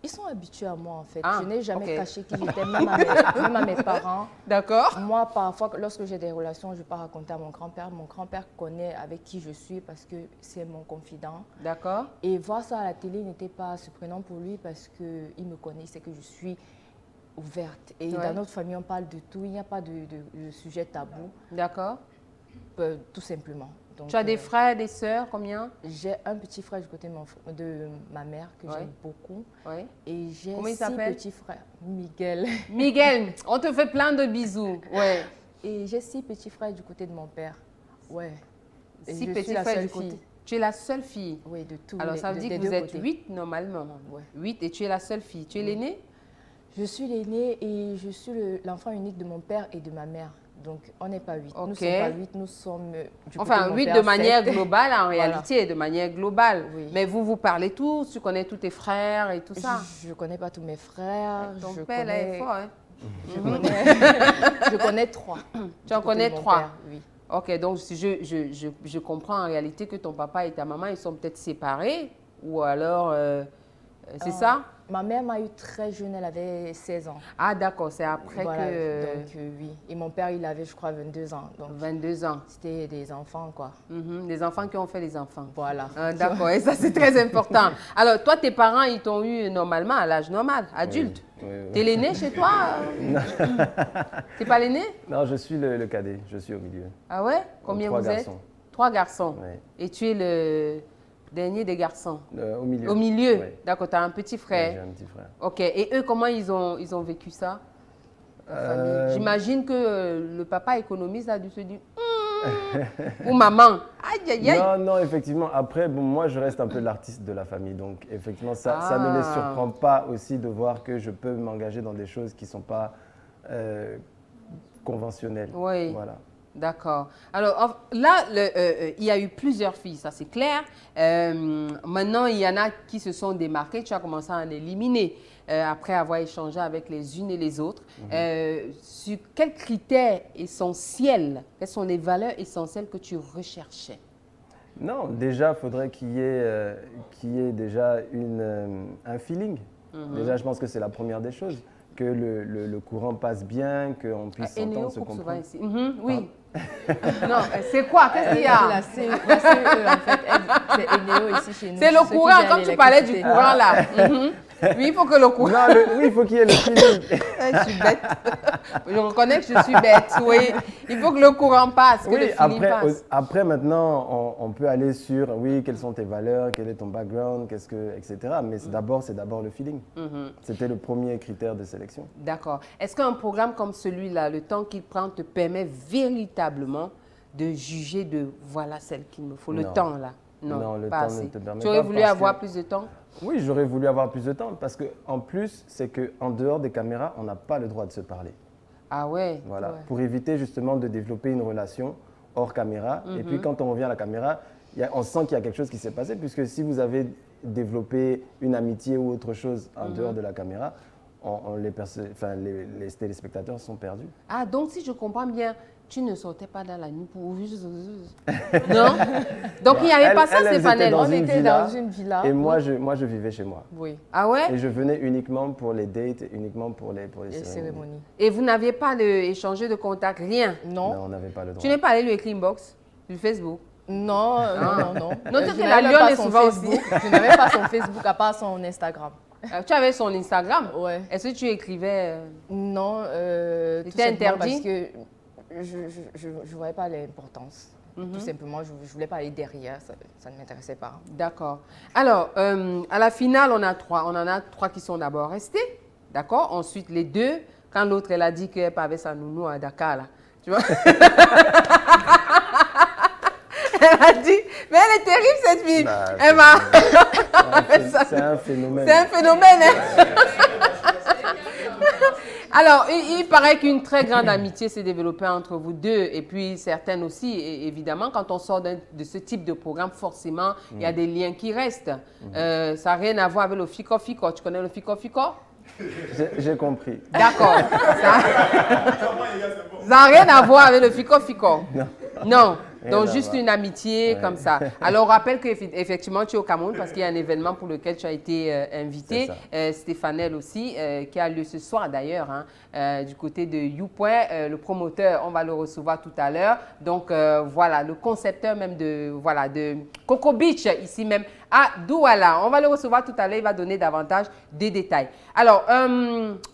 Ils sont habitués à moi, en fait. Ah, je n'ai jamais caché qui j'étais, même à mes parents. D'accord. Moi, parfois, lorsque j'ai des relations, je peux raconter à mon grand-père. Mon grand-père connaît avec qui je suis parce que c'est mon confident. D'accord. Et voir ça à la télé n'était pas surprenant pour lui parce qu'il me connaît, c'est que je suis ouverte. Et dans notre famille, on parle de tout. Il n'y a pas de sujet tabou. D'accord. Tout simplement. Donc, tu as des frères, des sœurs, combien? J'ai un petit frère du côté de ma mère que j'aime beaucoup. Ouais. Et j'ai 6 petits frères. Miguel. Miguel, on te fait plein de bisous. Ouais. Et j'ai 6 petits frères du côté de mon père. Ouais. 6 petits frères du côté. Tu es la seule fille? Oui, de tout. Alors ça veut dire que vous êtes 8 normalement. Ouais. 8 et tu es la seule fille. Tu es l'aînée? Je suis l'aînée et je suis l'enfant unique de mon père et de ma mère. Donc, on n'est pas 8. Okay. Nous ne sommes pas 8, nous sommes du côté enfin, de mon 8 père, de manière 7. globale en réalité, de manière globale. Oui. Mais vous parlez tous, tu connais tous tes frères et tout ça. Je ne connais pas tous mes frères. Ton père là est fort, hein? Je connais 3. Tu en connais 3? Oui. Ok, donc je comprends en réalité que ton papa et ta maman, ils sont peut-être séparés ou alors, c'est ça? Ma mère m'a eu très jeune, elle avait 16 ans. Ah d'accord, c'est après que... Donc oui. Et mon père, il avait, je crois, 22 ans. Donc, 22 ans. C'était des enfants, quoi. Des enfants qui ont fait des enfants. Voilà. D'accord, et ça c'est très important. Alors toi, tes parents, ils t'ont eu normalement, à l'âge normal, adulte. Oui. T'es l'aîné chez toi? T'es pas l'aîné? Non, je suis le cadet, je suis au milieu. Ah ouais? Combien vous êtes? 3 garçons. Oui. Et tu es le dernier des garçons? Au milieu. Au milieu? Oui. D'accord, tu as un petit frère. Oui, j'ai un petit frère. Ok, et eux, comment ils ont vécu ça? J'imagine que le papa économiste a dû se dire ou maman, aïe aïe aïe. Non, effectivement. Après, bon, moi, je reste un peu l'artiste de la famille. Donc, effectivement, ça ne les surprend pas aussi de voir que je peux m'engager dans des choses qui ne sont pas conventionnelles. Oui. Voilà. D'accord. Alors là, il y a eu plusieurs filles, ça c'est clair. Maintenant, il y en a qui se sont démarquées. Tu as commencé à en éliminer après avoir échangé avec les unes et les autres. Sur quels critères essentiels, quelles sont les valeurs essentielles que tu recherchais? Non, déjà, il faudrait qu'il y ait déjà un feeling. Déjà, je pense que c'est la première des choses. Que le courant passe bien, qu'on puisse s'entendre, se comprendre. Ici. Oui. Non, c'est quoi? Qu'est-ce qu'il y a? La CE, en fait, c'est Eneo ici chez nous. C'est le courant, comme tu parlais du courant là. Oui, il faut que le courant... Non, oui, il faut qu'il y ait le feeling. Je suis bête. Je reconnais que je suis bête, oui. Il faut que le courant passe, que le feeling passe. Après, maintenant, on peut aller sur, oui, quelles sont tes valeurs, quel est ton background, etc. Mais c'est d'abord le feeling. C'était le premier critère de sélection. D'accord. Est-ce qu'un programme comme celui-là, le temps qu'il prend, te permet véritablement de juger de voilà celle qu'il me faut? Le temps, là? Non, le pas temps assez. ne te permet pas. Tu aurais voulu avoir plus de temps? Oui, j'aurais voulu avoir plus de temps parce qu'en plus, c'est qu'en dehors des caméras, on n'a pas le droit de se parler. Ah ouais? Voilà, Ouais. pour éviter justement de développer une relation hors caméra. Et puis quand on revient à la caméra, on sent qu'il y a quelque chose qui s'est passé puisque si vous avez développé une amitié ou autre chose en dehors de la caméra, les téléspectateurs sont perdus. Ah, donc si je comprends bien, tu ne sortais pas dans la nuit pour... Non? Donc, il n'y avait pas ça, Stéphane. On était dans une villa. Et moi, je vivais chez moi. Oui. Ah ouais? Et je venais uniquement pour les dates, uniquement pour les cérémonies. Et vous n'aviez pas échangé de contact, rien? Non. Non, on n'avait pas le droit. Tu n'es pas allé lui écrire inbox du Facebook? Non. Notez que la lionne est souvent aussi. Je n'avais pas son Facebook à part son Instagram. Tu avais son Instagram? Ouais. Est-ce que tu écrivais? Non. C'était interdit? Parce que je ne voyais pas l'importance. Tout simplement, je ne voulais pas aller derrière, ça ne m'intéressait pas. D'accord. Alors, à la finale, on en a trois qui sont d'abord restés. D'accord? Ensuite, les deux, quand l'autre, elle a dit qu'elle avait sa nounou à Dakar, là. Tu vois? Elle a dit, mais elle est terrible cette fille. C'est un phénomène. C'est un phénomène. Hein? Alors, il paraît qu'une très grande amitié s'est développée entre vous deux et puis certaines aussi. Et évidemment, quand on sort de ce type de programme, forcément, il y a des liens qui restent. Ça n'a rien à voir avec le fico-fico. Tu connais le fico-fico? J'ai compris. D'accord. Ça n'a rien à voir avec le fico-fico. Non. Donc, juste une amitié comme ça. Alors, on rappelle qu'effectivement, tu es au Cameroun parce qu'il y a un événement pour lequel tu as été invité. Stéphanel aussi, qui a lieu ce soir d'ailleurs, hein, du côté de YouPoint. Le promoteur, on va le recevoir tout à l'heure. Donc, voilà, le concepteur même de Coco Beach, ici même à Douala. On va le recevoir tout à l'heure, il va donner davantage de détails. Alors,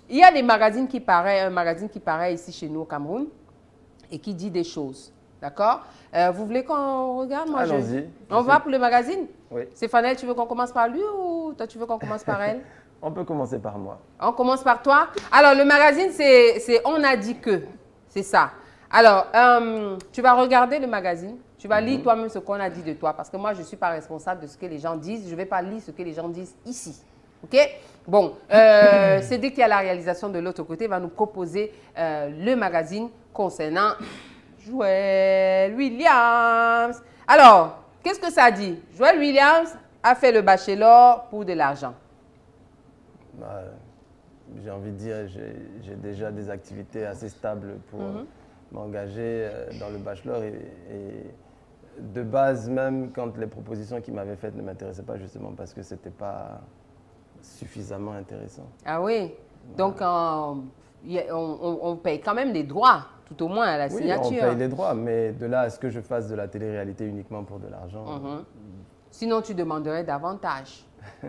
il y a des magazines qui paraissent, un magazine qui paraît ici chez nous au Cameroun et qui dit des choses. D'accord? Vous voulez qu'on regarde? Allons-y. On va pour le magazine? Oui. Stéphanel, tu veux qu'on commence par lui ou toi, tu veux qu'on commence par elle? On peut commencer par moi. On commence par toi? Alors, le magazine, c'est On a dit que. C'est ça. Alors, tu vas regarder le magazine. Tu vas lire toi-même ce qu'on a dit de toi. Parce que moi, je ne suis pas responsable de ce que les gens disent. Je ne vais pas lire ce que les gens disent ici. OK? Bon, c'est dès qu'il y a la réalisation de l'autre côté, il va nous proposer le magazine concernant Joël Williams. Alors, qu'est-ce que ça dit? Joël Williams a fait le bachelor pour de l'argent. J'ai envie de dire, j'ai déjà des activités assez stables pour m'engager dans le bachelor. Et de base, même quand les propositions qu'il m'avait faites ne m'intéressaient pas, justement parce que ce n'était pas suffisamment intéressant. Ah oui? Donc, on paye quand même des droits. Tout au moins à la signature. Oui, on paye les droits, mais de là à ce que je fasse de la télé-réalité uniquement pour de l'argent. Sinon, tu demanderais davantage.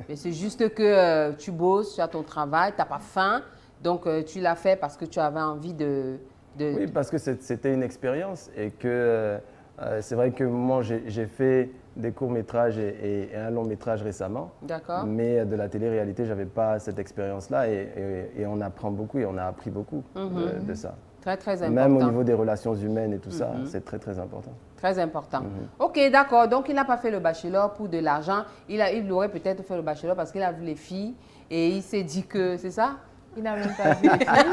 Mais c'est juste que tu bosses, tu as ton travail, tu n'as pas faim, donc tu l'as fait parce que tu avais envie de... Oui, parce que c'était une expérience et que c'est vrai que moi, j'ai fait des courts-métrages et un long-métrage récemment. D'accord. Mais de la télé-réalité, je n'avais pas cette expérience-là et on apprend beaucoup et on a appris beaucoup de ça. Très, très important. Même au niveau des relations humaines et tout ça, c'est très, très important. Très important. OK, d'accord. Donc, il n'a pas fait le bachelor pour de l'argent. Il aurait peut-être fait le bachelor parce qu'il a vu les filles et il s'est dit que... C'est ça? Il n'a même pas vu les filles.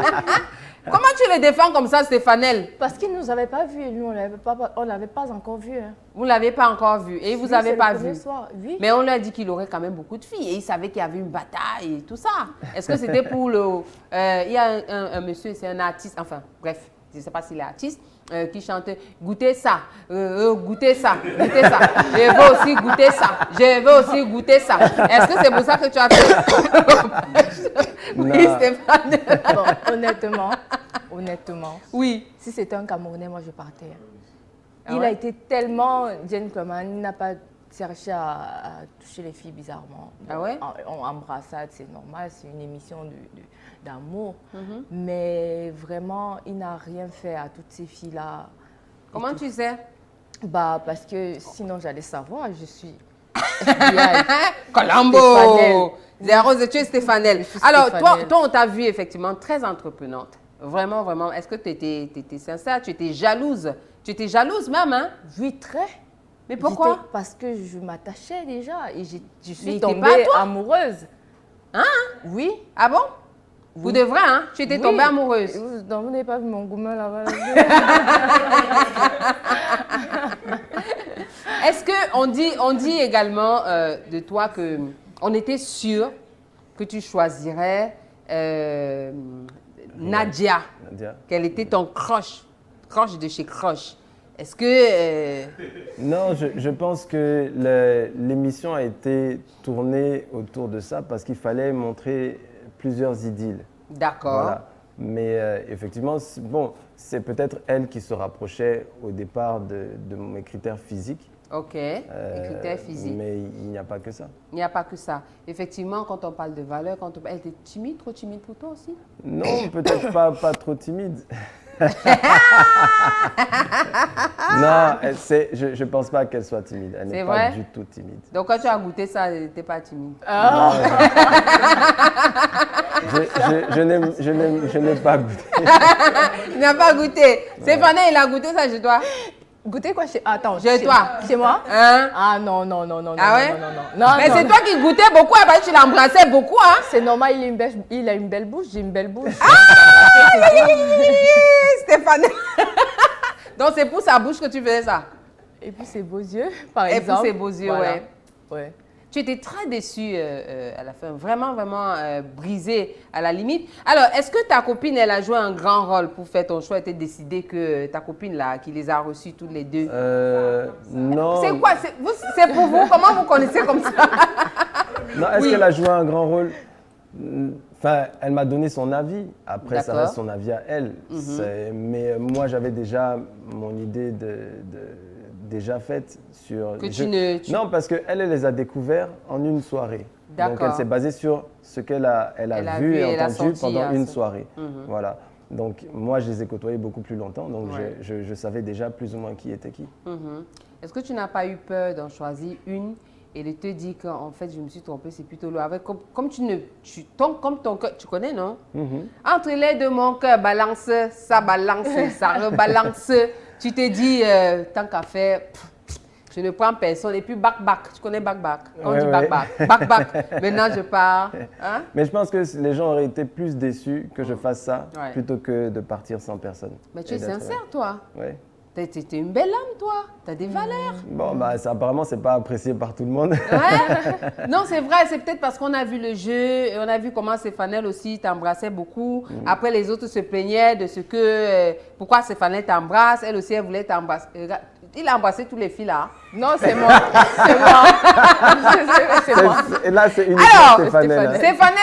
Comment tu le défends comme ça, Stéphanel? Parce qu'il ne nous avait pas vus. Nous, on ne l'avait pas encore vu. Hein. Vous ne l'avez pas encore vu et vous n'avez pas vu. Soir. Oui. Mais on lui a dit qu'il aurait quand même beaucoup de filles et il savait qu'il y avait une bataille et tout ça. Est-ce que c'était pour le... il y a un monsieur, c'est un artiste, enfin bref, je ne sais pas s'il est artiste, qui chantait « Goûtez ça, goûtez ça, goûtez ça, je veux aussi goûter ça, je veux aussi goûter ça ». Est-ce que c'est pour ça que tu as fait... Oui, Stéphane. Bon, honnêtement, oui. Si c'était un Camerounais, moi je partais. Ah il a été tellement gentleman, il n'a pas cherché à toucher les filles bizarrement. Ah ouais? En embrassade, c'est normal, c'est une émission d'amour. Mais vraiment, il n'a rien fait à toutes ces filles-là. Comment tu sais? Parce que sinon j'allais savoir, je suis... Colombo! Tu es Stéphanel. Alors, toi, on t'a vu effectivement très entreprenante. Vraiment, vraiment. Est-ce que tu étais sincère? Tu étais jalouse? Tu étais jalouse même, hein? Oui, très. Mais pourquoi? Parce que je m'attachais déjà et je suis tombée amoureuse. Hein? Oui. Ah bon? Oui. Pour de vrai, hein? Tu étais tombée amoureuse. Vous n'avez pas vu mon gourmand là-bas? Est-ce qu'on dit également de toi qu'on était sûr que tu choisirais Nadia, qu'elle était ton crush croche de chez croche. Est-ce que... Non, je pense que l'émission a été tournée autour de ça parce qu'il fallait montrer plusieurs idylles. D'accord. Voilà. Mais effectivement, bon, c'est peut-être elle qui se rapprochait au départ de mes critères physiques. Ok, les critères physiques. Mais il n'y a pas que ça. Il n'y a pas que ça. Effectivement, quand on parle de valeur, elle était timide, trop timide pour toi aussi? Non, peut-être pas trop timide. Non, je ne pense pas qu'elle soit timide. Elle n'est pas du tout timide. Donc quand tu as goûté ça, elle n'était pas timide. Je n'ai pas goûté. Il n'a pas goûté. Stéphane, il a goûté ça chez toi? Goûter quoi chez... Attends, chez toi. Chez moi? Hein? Ah non. Ah ouais? Non. Mais c'est toi qui goûtais beaucoup, après tu l'embrassais beaucoup, hein? C'est normal, il a une belle bouche, j'ai une belle bouche. Stéphane. Donc c'est pour sa bouche que tu faisais ça? Et puis ses beaux yeux, par exemple. Et pour ses beaux yeux, voilà. Ouais. Tu étais très déçue à la fin, vraiment brisée à la limite. Alors, est-ce que ta copine, elle a joué un grand rôle pour faire ton choix et t'es décidé que ta copine, là, qui les a reçus toutes les deux? Non. C'est quoi? C'est pour vous? Comment vous connaissez comme ça? Non, est-ce qu'elle a joué un grand rôle? Enfin, elle m'a donné son avis. Après, ça reste son avis à elle. Mais moi, j'avais déjà mon idée déjà faite sur... Non, parce qu'elle les a découverts en une soirée. Donc, elle s'est basée sur ce qu'elle a vu et entendu pendant une soirée. Voilà. Donc, moi, je les ai côtoyés beaucoup plus longtemps. Donc, je savais déjà plus ou moins qui était qui. Est-ce que tu n'as pas eu peur d'en choisir une et de te dire qu'en fait, je me suis trompée, c'est plutôt loin. Comme comme ton cœur, tu connais, non? Entre les deux, mon cœur balance, ça rebalance. Tu te dis, tant qu'à faire, je ne prends personne. Et puis, back. Tu connais back. On dit back. Maintenant, je pars. Hein? Mais je pense que les gens auraient été plus déçus que je fasse ça plutôt que de partir sans personne. Mais tu es sincère, toi. Oui. T'es une belle âme, toi. T'as des valeurs. Bon, ça, apparemment, c'est pas apprécié par tout le monde. Ouais. Non, c'est vrai. C'est peut-être parce qu'on a vu le jeu et on a vu comment Stéphane aussi t'embrassait beaucoup. Après, les autres se plaignaient de ce que... pourquoi Stéphane t'embrasse. Elle aussi, elle voulait t'embrasser. Il a embrassé tous les filles, là. Non, c'est moi. C'est moi. Et là, c'est une Stéphane,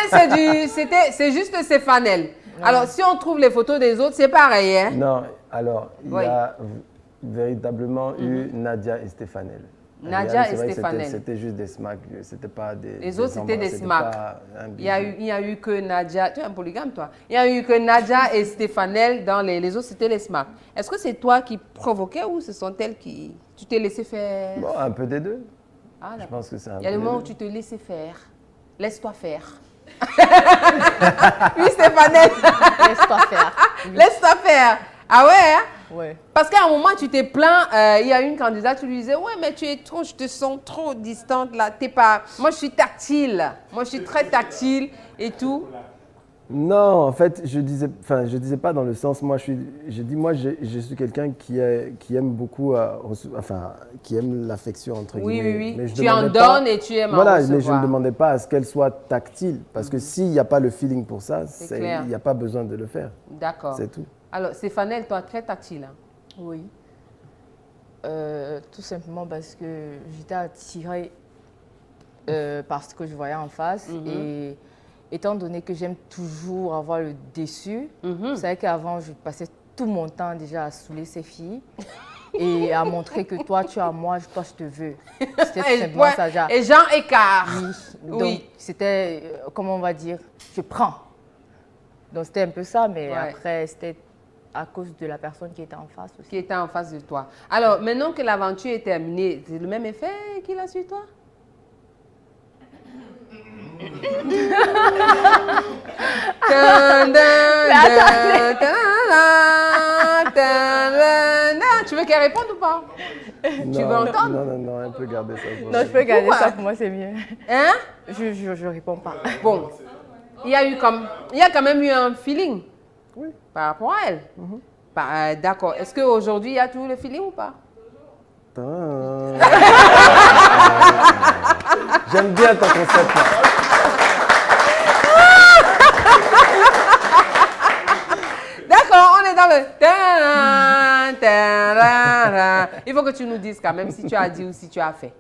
c'est juste Stéphane. Alors, si on trouve les photos des autres, c'est pareil, hein? Non, alors, il y a véritablement eu Nadia et Stéphanel. Nadia et Stéphanel. C'était juste des smacks, c'était pas des... Les autres, c'était des smacks. Il y a eu que Nadia... Tu es un polygame, toi. Il y a eu que Nadia et Stéphanel dans les autres, c'était les smacks. Est-ce que c'est toi qui provoquais ou ce sont elles qui... Tu t'es laissé faire? Bon, un peu des deux. Ah, je pense que c'est un peu. Il y a le moment où tu te laissais faire. Laisse-toi faire. Oui, Stéphanel. Laisse-toi faire. Oui. Laisse-toi faire. Ah ouais, hein? Ouais. Parce qu'à un moment, tu t'es plaint, il y a une candidate, tu lui disais, ouais, mais je te sens trop distante là, t'es pas... Moi, je suis tactile. Moi, je suis très tactile et tout. Non, en fait, je disais pas dans le sens, je suis quelqu'un qui aime beaucoup, qui aime l'affection, entre guillemets. Oui. Mais tu en donnes et tu aimes en recevoir. Mais je ne demandais pas à ce qu'elle soit tactile, parce que s'il n'y a pas le feeling pour ça, il n'y a pas besoin de le faire. D'accord. C'est tout. Alors, Stéphanel, toi, très tactile. Hein? Oui. Tout simplement parce que j'étais attirée par ce que je voyais en face et... Étant donné que j'aime toujours avoir le déçu, vous savez qu'avant, je passais tout mon temps déjà à saouler ces filles et à montrer que toi, tu as moi, toi, je te veux. C'était tout simplement ça. Genre, et Jean écart. Oui. Donc, c'était, comment on va dire, je prends. Donc, c'était un peu ça, mais après, c'était à cause de la personne qui était en face aussi. Qui était en face de toi. Alors, maintenant que l'aventure est terminée, c'est le même effet qu'il a sur toi? Tu veux qu'elle réponde ou pas? Non, tu veux entendre? Non, elle peut garder ça pour moi. Non, je peux garder ça pour moi, c'est mieux. Hein? Je réponds pas. Bon, il y a quand même eu un feeling par rapport à elle. D'accord. Est-ce qu'aujourd'hui, il y a tout le feeling ou pas? J'aime bien ton concept là. D'accord, on est dans le... Il faut que tu nous dises quand même si tu as dit ou si tu as fait.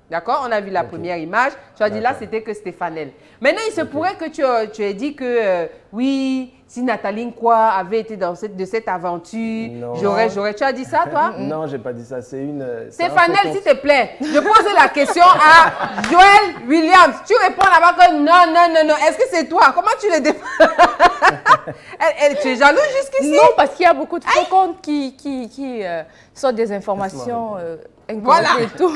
D'accord? On a vu la première image. Tu as dit là, c'était que Stéfanel. Maintenant, il se pourrait que tu aies dit que oui, si Nathalie Nkwa avait été de cette aventure, j'aurais. Tu as dit ça, toi? Non, j'ai pas dit ça. C'est une. Stéfanel, s'il te plaît, je pose la question à Joël Williams. Tu réponds là-bas que non. Est-ce que c'est toi? Comment tu le défends? Tu es jalouse jusqu'ici? Non, parce qu'il y a beaucoup de faux comptes qui sortent des informations. Voilà. Et tout.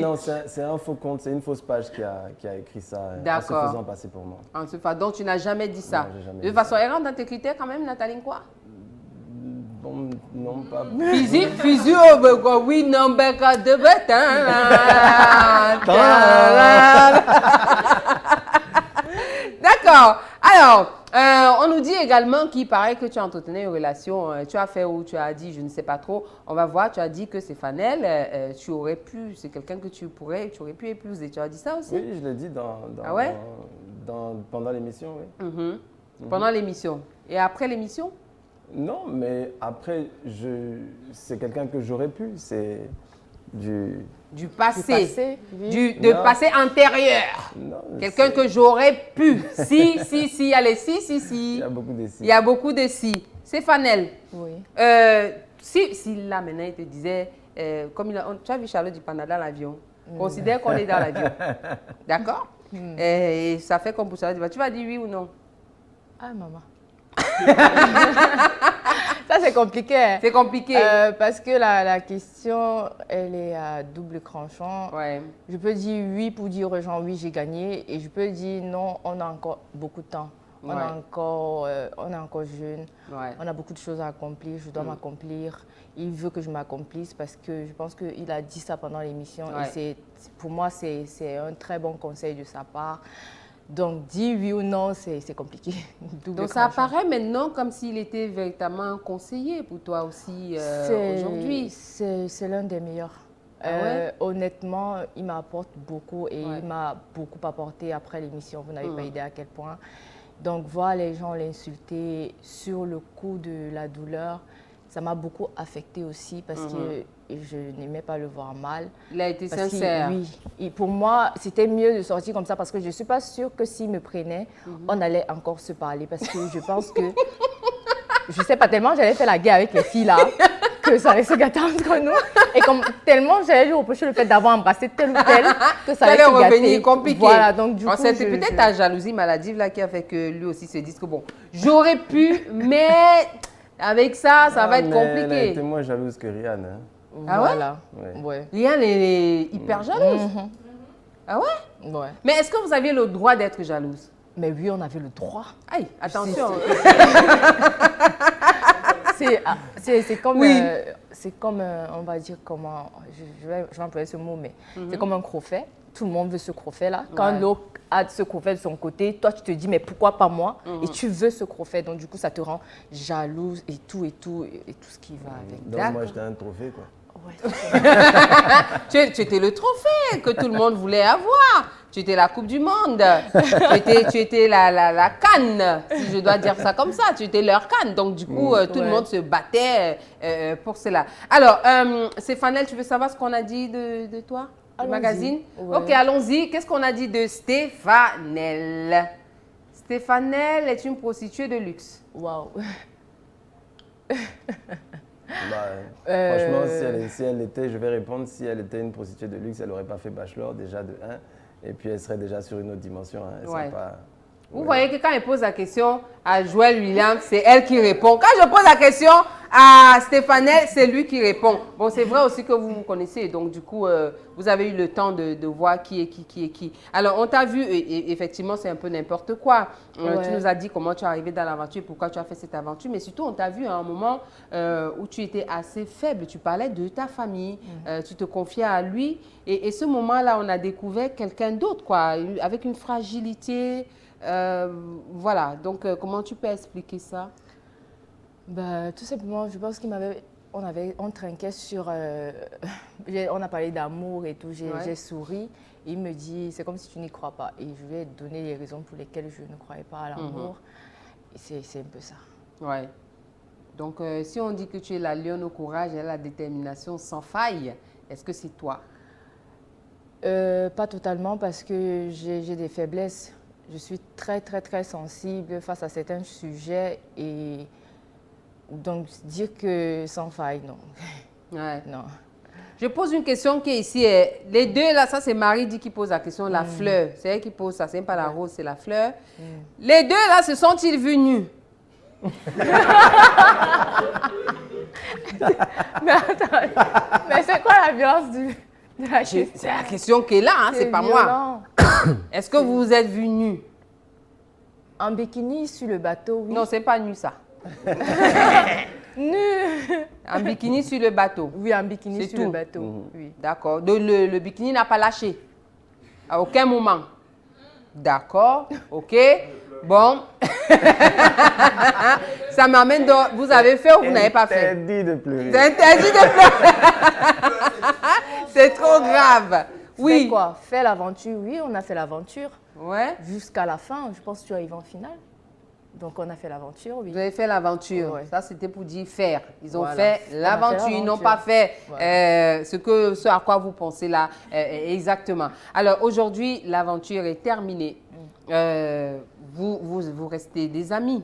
Non, c'est un faux compte, c'est une fausse page qui a écrit ça en se faisant passer pour moi. Donc tu n'as jamais dit ça. Non, j'ai jamais de toute façon, elle rentre dans tes critères quand même, Nathalie Nkwa? Bon, non, pas. Physique, oui, non, de D'accord. Alors, on nous dit également qu'il paraît que tu as entretenu une relation, tu as fait ou tu as dit, je ne sais pas trop, on va voir, tu as dit que Stéfanel, tu aurais pu, c'est quelqu'un que tu aurais pu épouser. Tu as dit ça aussi? Oui, je l'ai dit pendant l'émission, oui. Pendant l'émission. Et après l'émission? Non, mais après, c'est quelqu'un que j'aurais pu, c'est du passé, oui. passé antérieur. Quelqu'un que j'aurais pu. Si, il y a les si. Il y a beaucoup de si. Il y a beaucoup de si. Stéfanel. Oui. Si là, maintenant, il te disait, tu as vu Charlotte du Panda dans l'avion, considère qu'on est dans l'avion. D'accord? Et ça fait comme pour Charlotte. Tu vas dire oui ou non? Ah, maman. Ça, c'est compliqué. Hein. C'est compliqué. Parce que la question, elle est à double tranchant. Ouais. Je peux dire oui pour dire aux gens oui, j'ai gagné. Et je peux dire non, on a encore beaucoup de temps. On est encore jeune. Ouais. On a beaucoup de choses à accomplir. Je dois m'accomplir. Il veut que je m'accomplisse parce que je pense qu'il a dit ça pendant l'émission. Et pour moi, c'est un très bon conseil de sa part. Donc, dire oui ou non, c'est compliqué. Donc, ça apparaît maintenant comme s'il était véritablement un conseiller pour toi aussi aujourd'hui. C'est l'un des meilleurs. Honnêtement, il m'apporte beaucoup et il m'a beaucoup apporté après l'émission. Vous n'avez pas idée à quel point. Donc, voir les gens l'insulter sur le coup de la douleur, ça m'a beaucoup affectée aussi parce que je n'aimais pas le voir mal. Il a été sincère. Oui. Et pour moi, c'était mieux de sortir comme ça parce que je ne suis pas sûre que s'il me prenait, on allait encore se parler. Parce que je pense que, je ne sais pas, tellement j'allais faire la guerre avec les filles là, que ça allait se gâter entre nous. Et tellement j'allais lui reprocher le fait d'avoir embrassé tel ou tel, que ça allait se gâter. Revenir compliqué. Voilà, donc du coup, c'est peut-être ta jalousie maladive là qui a fait que lui aussi se dise que bon, j'aurais pu, mais avec ça va être compliqué. Elle a été moins jalouse que Rihanna. Hein. Ah voilà. Ouais. Rihanna est hyper jalouse. Ah ouais? Ouais. Mais est-ce que vous aviez le droit d'être jalouse? Mais oui, on avait le droit. Aïe, attention. C'est comme, on va dire comment, je vais employer ce mot, mais c'est comme un crofet. Tout le monde veut ce crofet là. Quand l'autre a ce crofet de son côté, toi tu te dis mais pourquoi pas moi? Et tu veux ce crofet, donc du coup ça te rend jalouse et tout ce qui va avec. Donc moi j'étais un trophée quoi. Ouais. tu étais le trophée que tout le monde voulait avoir. Tu étais la Coupe du Monde. tu étais la canne, si je dois dire ça comme ça. Tu étais leur canne. Donc, du coup, tout le monde se battait pour cela. Alors, Stéfanel, tu veux savoir ce qu'on a dit de toi, du magazine? Ok, allons-y. Qu'est-ce qu'on a dit de Stéfanel? Stéfanel est une prostituée de luxe. Waouh. Franchement, si elle était, je vais répondre, si elle était une prostituée de luxe, elle n'aurait pas fait bachelor déjà de 1, et puis elle serait déjà sur une autre dimension. Hein. Vous voyez que quand elle pose la question à Joël Williams, c'est elle qui répond. Quand je pose la question à Stéfanel, c'est lui qui répond. Bon, c'est vrai aussi que vous vous connaissez, donc du coup, vous avez eu le temps de voir qui est qui. Alors, on t'a vu, et effectivement, c'est un peu n'importe quoi. Tu nous as dit comment tu es arrivé dans l'aventure, pourquoi tu as fait cette aventure, mais surtout, on t'a vu à un moment où tu étais assez faible. Tu parlais de ta famille, tu te confiais à lui, et ce moment-là, on a découvert quelqu'un d'autre, quoi, avec une fragilité. Voilà, donc comment tu peux expliquer ça? Tout simplement, je pense on trinquait sur, on a parlé d'amour et tout, j'ai souri, et il me dit, c'est comme si tu n'y crois pas, et je lui ai donné les raisons pour lesquelles je ne croyais pas à l'amour, et c'est un peu ça. Ouais. Donc, si on dit que tu es la lionne au courage et à la détermination sans faille, est-ce que c'est toi? Pas totalement parce que j'ai des faiblesses. Je suis très, très, très sensible face à certains sujets et donc dire que sans faille, non. Ouais. Non. Je pose une question qui est ici. Les deux, là, ça c'est Marie dit qui pose la question, la fleur. C'est elle qui pose ça, c'est pas la rose, c'est la fleur. Les deux, là, se sont-ils vus nus? Mais attends, mais c'est quoi la violence de la question? C'est la question qui est là, hein, c'est pas moi. Est-ce que vous vous êtes vus nus? En bikini sur le bateau, oui. Non, c'est pas nu ça. Nu. En bikini sur le bateau. Oui, en bikini C'est sur tout. le bateau. Oui. D'accord. Donc le bikini n'a pas lâché? À aucun moment? D'accord. OK. Bon. Ça m'amène dans... Vous avez fait ou vous n'avez pas fait? Interdit de pleurer. C'est interdit de pleurer. C'est trop grave. Oui. C'est quoi? Faire l'aventure, oui, on a fait l'aventure. Ouais. Jusqu'à la fin, je pense que tu arrives en finale. Donc, on a fait l'aventure, oui. Vous avez fait l'aventure. Ouais. Ça, c'était pour dire faire. Ils ont Voilà. fait On a l'aventure. fait Ils n'ont l'aventure. pas fait Voilà. ce à quoi vous pensez là exactement. Alors, aujourd'hui, l'aventure est terminée. Vous restez des amis.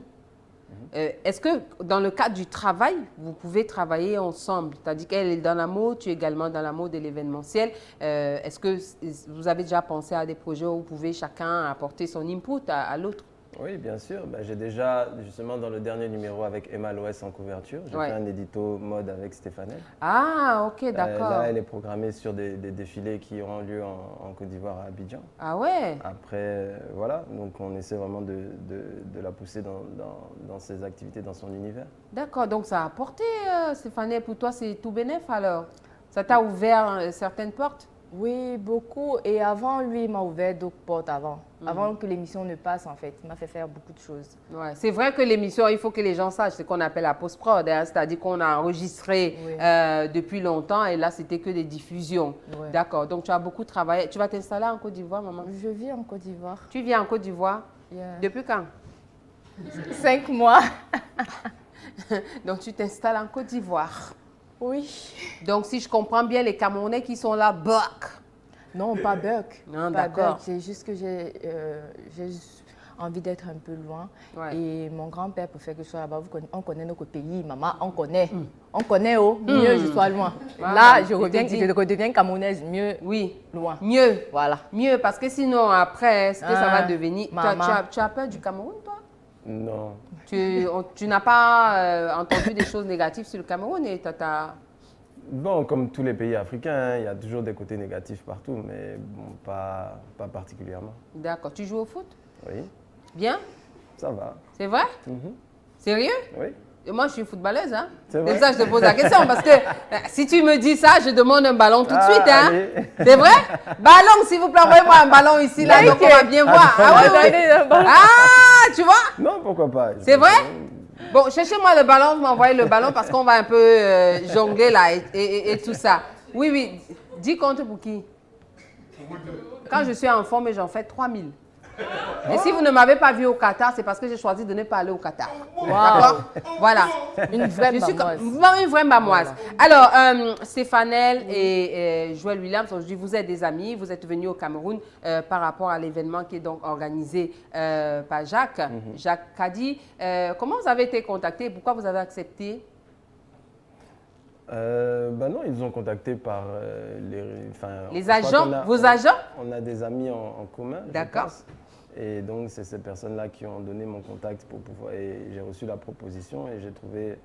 Est-ce que dans le cadre du travail, vous pouvez travailler ensemble? C'est-à-dire qu'elle est dans la mode, tu es également dans la mode de l'événementiel. Est-ce que vous avez déjà pensé à des projets où vous pouvez chacun apporter son input à l'autre? Oui, bien sûr. Ben, j'ai déjà, justement, dans le dernier numéro avec Emma Loès en couverture, j'ai fait un édito mode avec Stéphanie. Ah, ok, d'accord. Là, elle est programmée sur des défilés qui auront lieu en Côte d'Ivoire, à Abidjan. Ah ouais? Après, voilà, donc on essaie vraiment de la pousser dans ses activités, dans son univers. D'accord, donc ça a apporté, Stéphanie, pour toi, c'est tout bénef alors? Ça t'a ouvert certaines portes? Oui, beaucoup. Et avant, lui, il m'a ouvert d'autres portes avant. Avant que l'émission ne passe, en fait. Il m'a fait faire beaucoup de choses. Ouais. C'est vrai que l'émission, il faut que les gens sachent, c'est ce qu'on appelle la post-prod. Hein, c'est-à-dire qu'on a enregistré depuis longtemps et là, c'était que des diffusions. Ouais. D'accord, donc tu as beaucoup travaillé. Tu vas t'installer en Côte d'Ivoire, maman? Je vis en Côte d'Ivoire. Tu viens en Côte d'Ivoire? Depuis quand? 5 mois. Donc, tu t'installes en Côte d'Ivoire. Oui. Donc, si je comprends bien, les Camerounais qui sont là, buck. Non, pas Buck. Non, pas d'accord. Buck. C'est juste que j'ai juste envie d'être un peu loin. Ouais. Et mon grand-père préfère que je sois là-bas. On connaît notre pays, maman, on connaît. On connaît, oh, mieux je sois loin. Voilà. Là, je redeviens camerounaise, mieux Oui. loin. Mieux. Voilà. Mieux, parce que sinon, après, ce que ça va devenir... maman. Tu as peur du Cameroun, toi? Non. Tu n'as pas entendu des choses négatives sur le Cameroun et t'as... Bon, comme tous les pays africains, hein, il y a toujours des côtés négatifs partout, mais bon, pas particulièrement. D'accord. Tu joues au foot? Oui, Bien? ça va. C'est vrai? Sérieux? Oui. Et moi, je suis footballeuse, hein? C'est C'est vrai? pour ça que je te pose la question, parce que si tu me dis ça, je demande un ballon tout de suite, hein? allez. C'est vrai? Ballon, s'il vous plaît, envoyez-moi un ballon ici, là, donc on va bien voir. Ah oui, oui. Ah, tu vois? Non, pourquoi pas. C'est vrai? Bon, cherchez-moi le ballon, vous m'envoyez le ballon parce qu'on va un peu jongler là et tout ça. Oui, oui. 10 comptes pour qui? Quand je suis en forme, j'en fais 3000. Et si vous ne m'avez pas vu au Qatar, c'est parce que j'ai choisi de ne pas aller au Qatar. D'accord? Voilà. Une vraie Je suis mamoise. une vraie mamoise. Alors, Stéphanelle et Joël Williams, aujourd'hui, vous êtes des amis, vous êtes venus au Cameroun par rapport à l'événement qui est donc organisé par Jacques, Jacques Kadi. Comment vous avez été contacté? Pourquoi vous avez accepté? Ben non, ils nous ont contactés par les agents, vos agents? On a des amis en commun. D'accord. Et donc, c'est ces personnes-là qui ont donné mon contact pour pouvoir. Et j'ai reçu la proposition et j'ai trouvé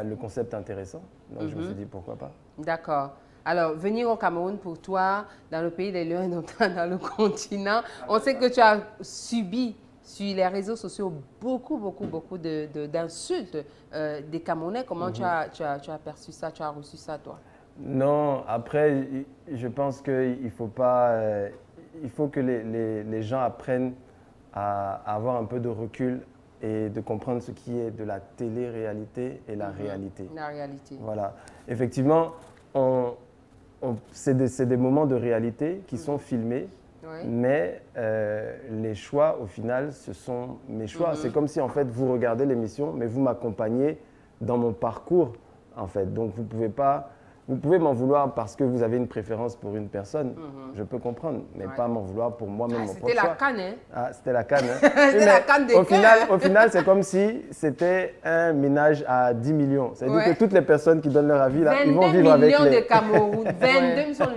le concept intéressant. Donc, je me suis dit pourquoi pas. D'accord. Alors, venir au Cameroun pour toi, dans le pays des lions et dans le continent, on sait que tu as subi sur les réseaux sociaux beaucoup d'insultes des Camerounais. Comment tu as perçu ça, tu as reçu ça, toi? Non, après, je pense qu'il faut pas. Il faut que les gens apprennent à avoir un peu de recul et de comprendre ce qui est de la télé-réalité et la réalité. La réalité. Voilà. Effectivement, c'est des moments de réalité qui sont filmés, mais les choix, au final, ce sont mes choix. C'est comme si, en fait, vous regardez l'émission, mais vous m'accompagnez dans mon parcours, en fait. Donc, vous pouvez m'en vouloir parce que vous avez une préférence pour une personne. Je peux comprendre, mais pas m'en vouloir pour moi-même, mon propre choix. C'était la canne, hein? Ah, c'était la canne, hein? C'était la canne des cœurs. Au final, c'est comme si c'était un ménage à 10 millions. C'est-à-dire que toutes les personnes qui donnent leur avis, là, ils vont vivre avec les... 22 millions de Cameroun,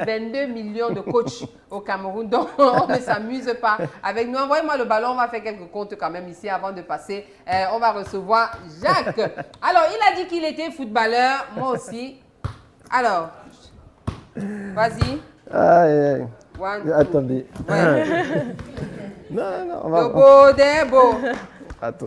22 millions de coachs au Cameroun, donc on ne s'amuse pas avec nous. Envoyez-moi le ballon, on va faire quelques comptes quand même ici avant de passer. On va recevoir Jacques. Alors, il a dit qu'il était footballeur, moi aussi. Alors, vas-y. Aïe, aïe. Attendez. Ouais. Non, on va... Le beau des beaux. Attends.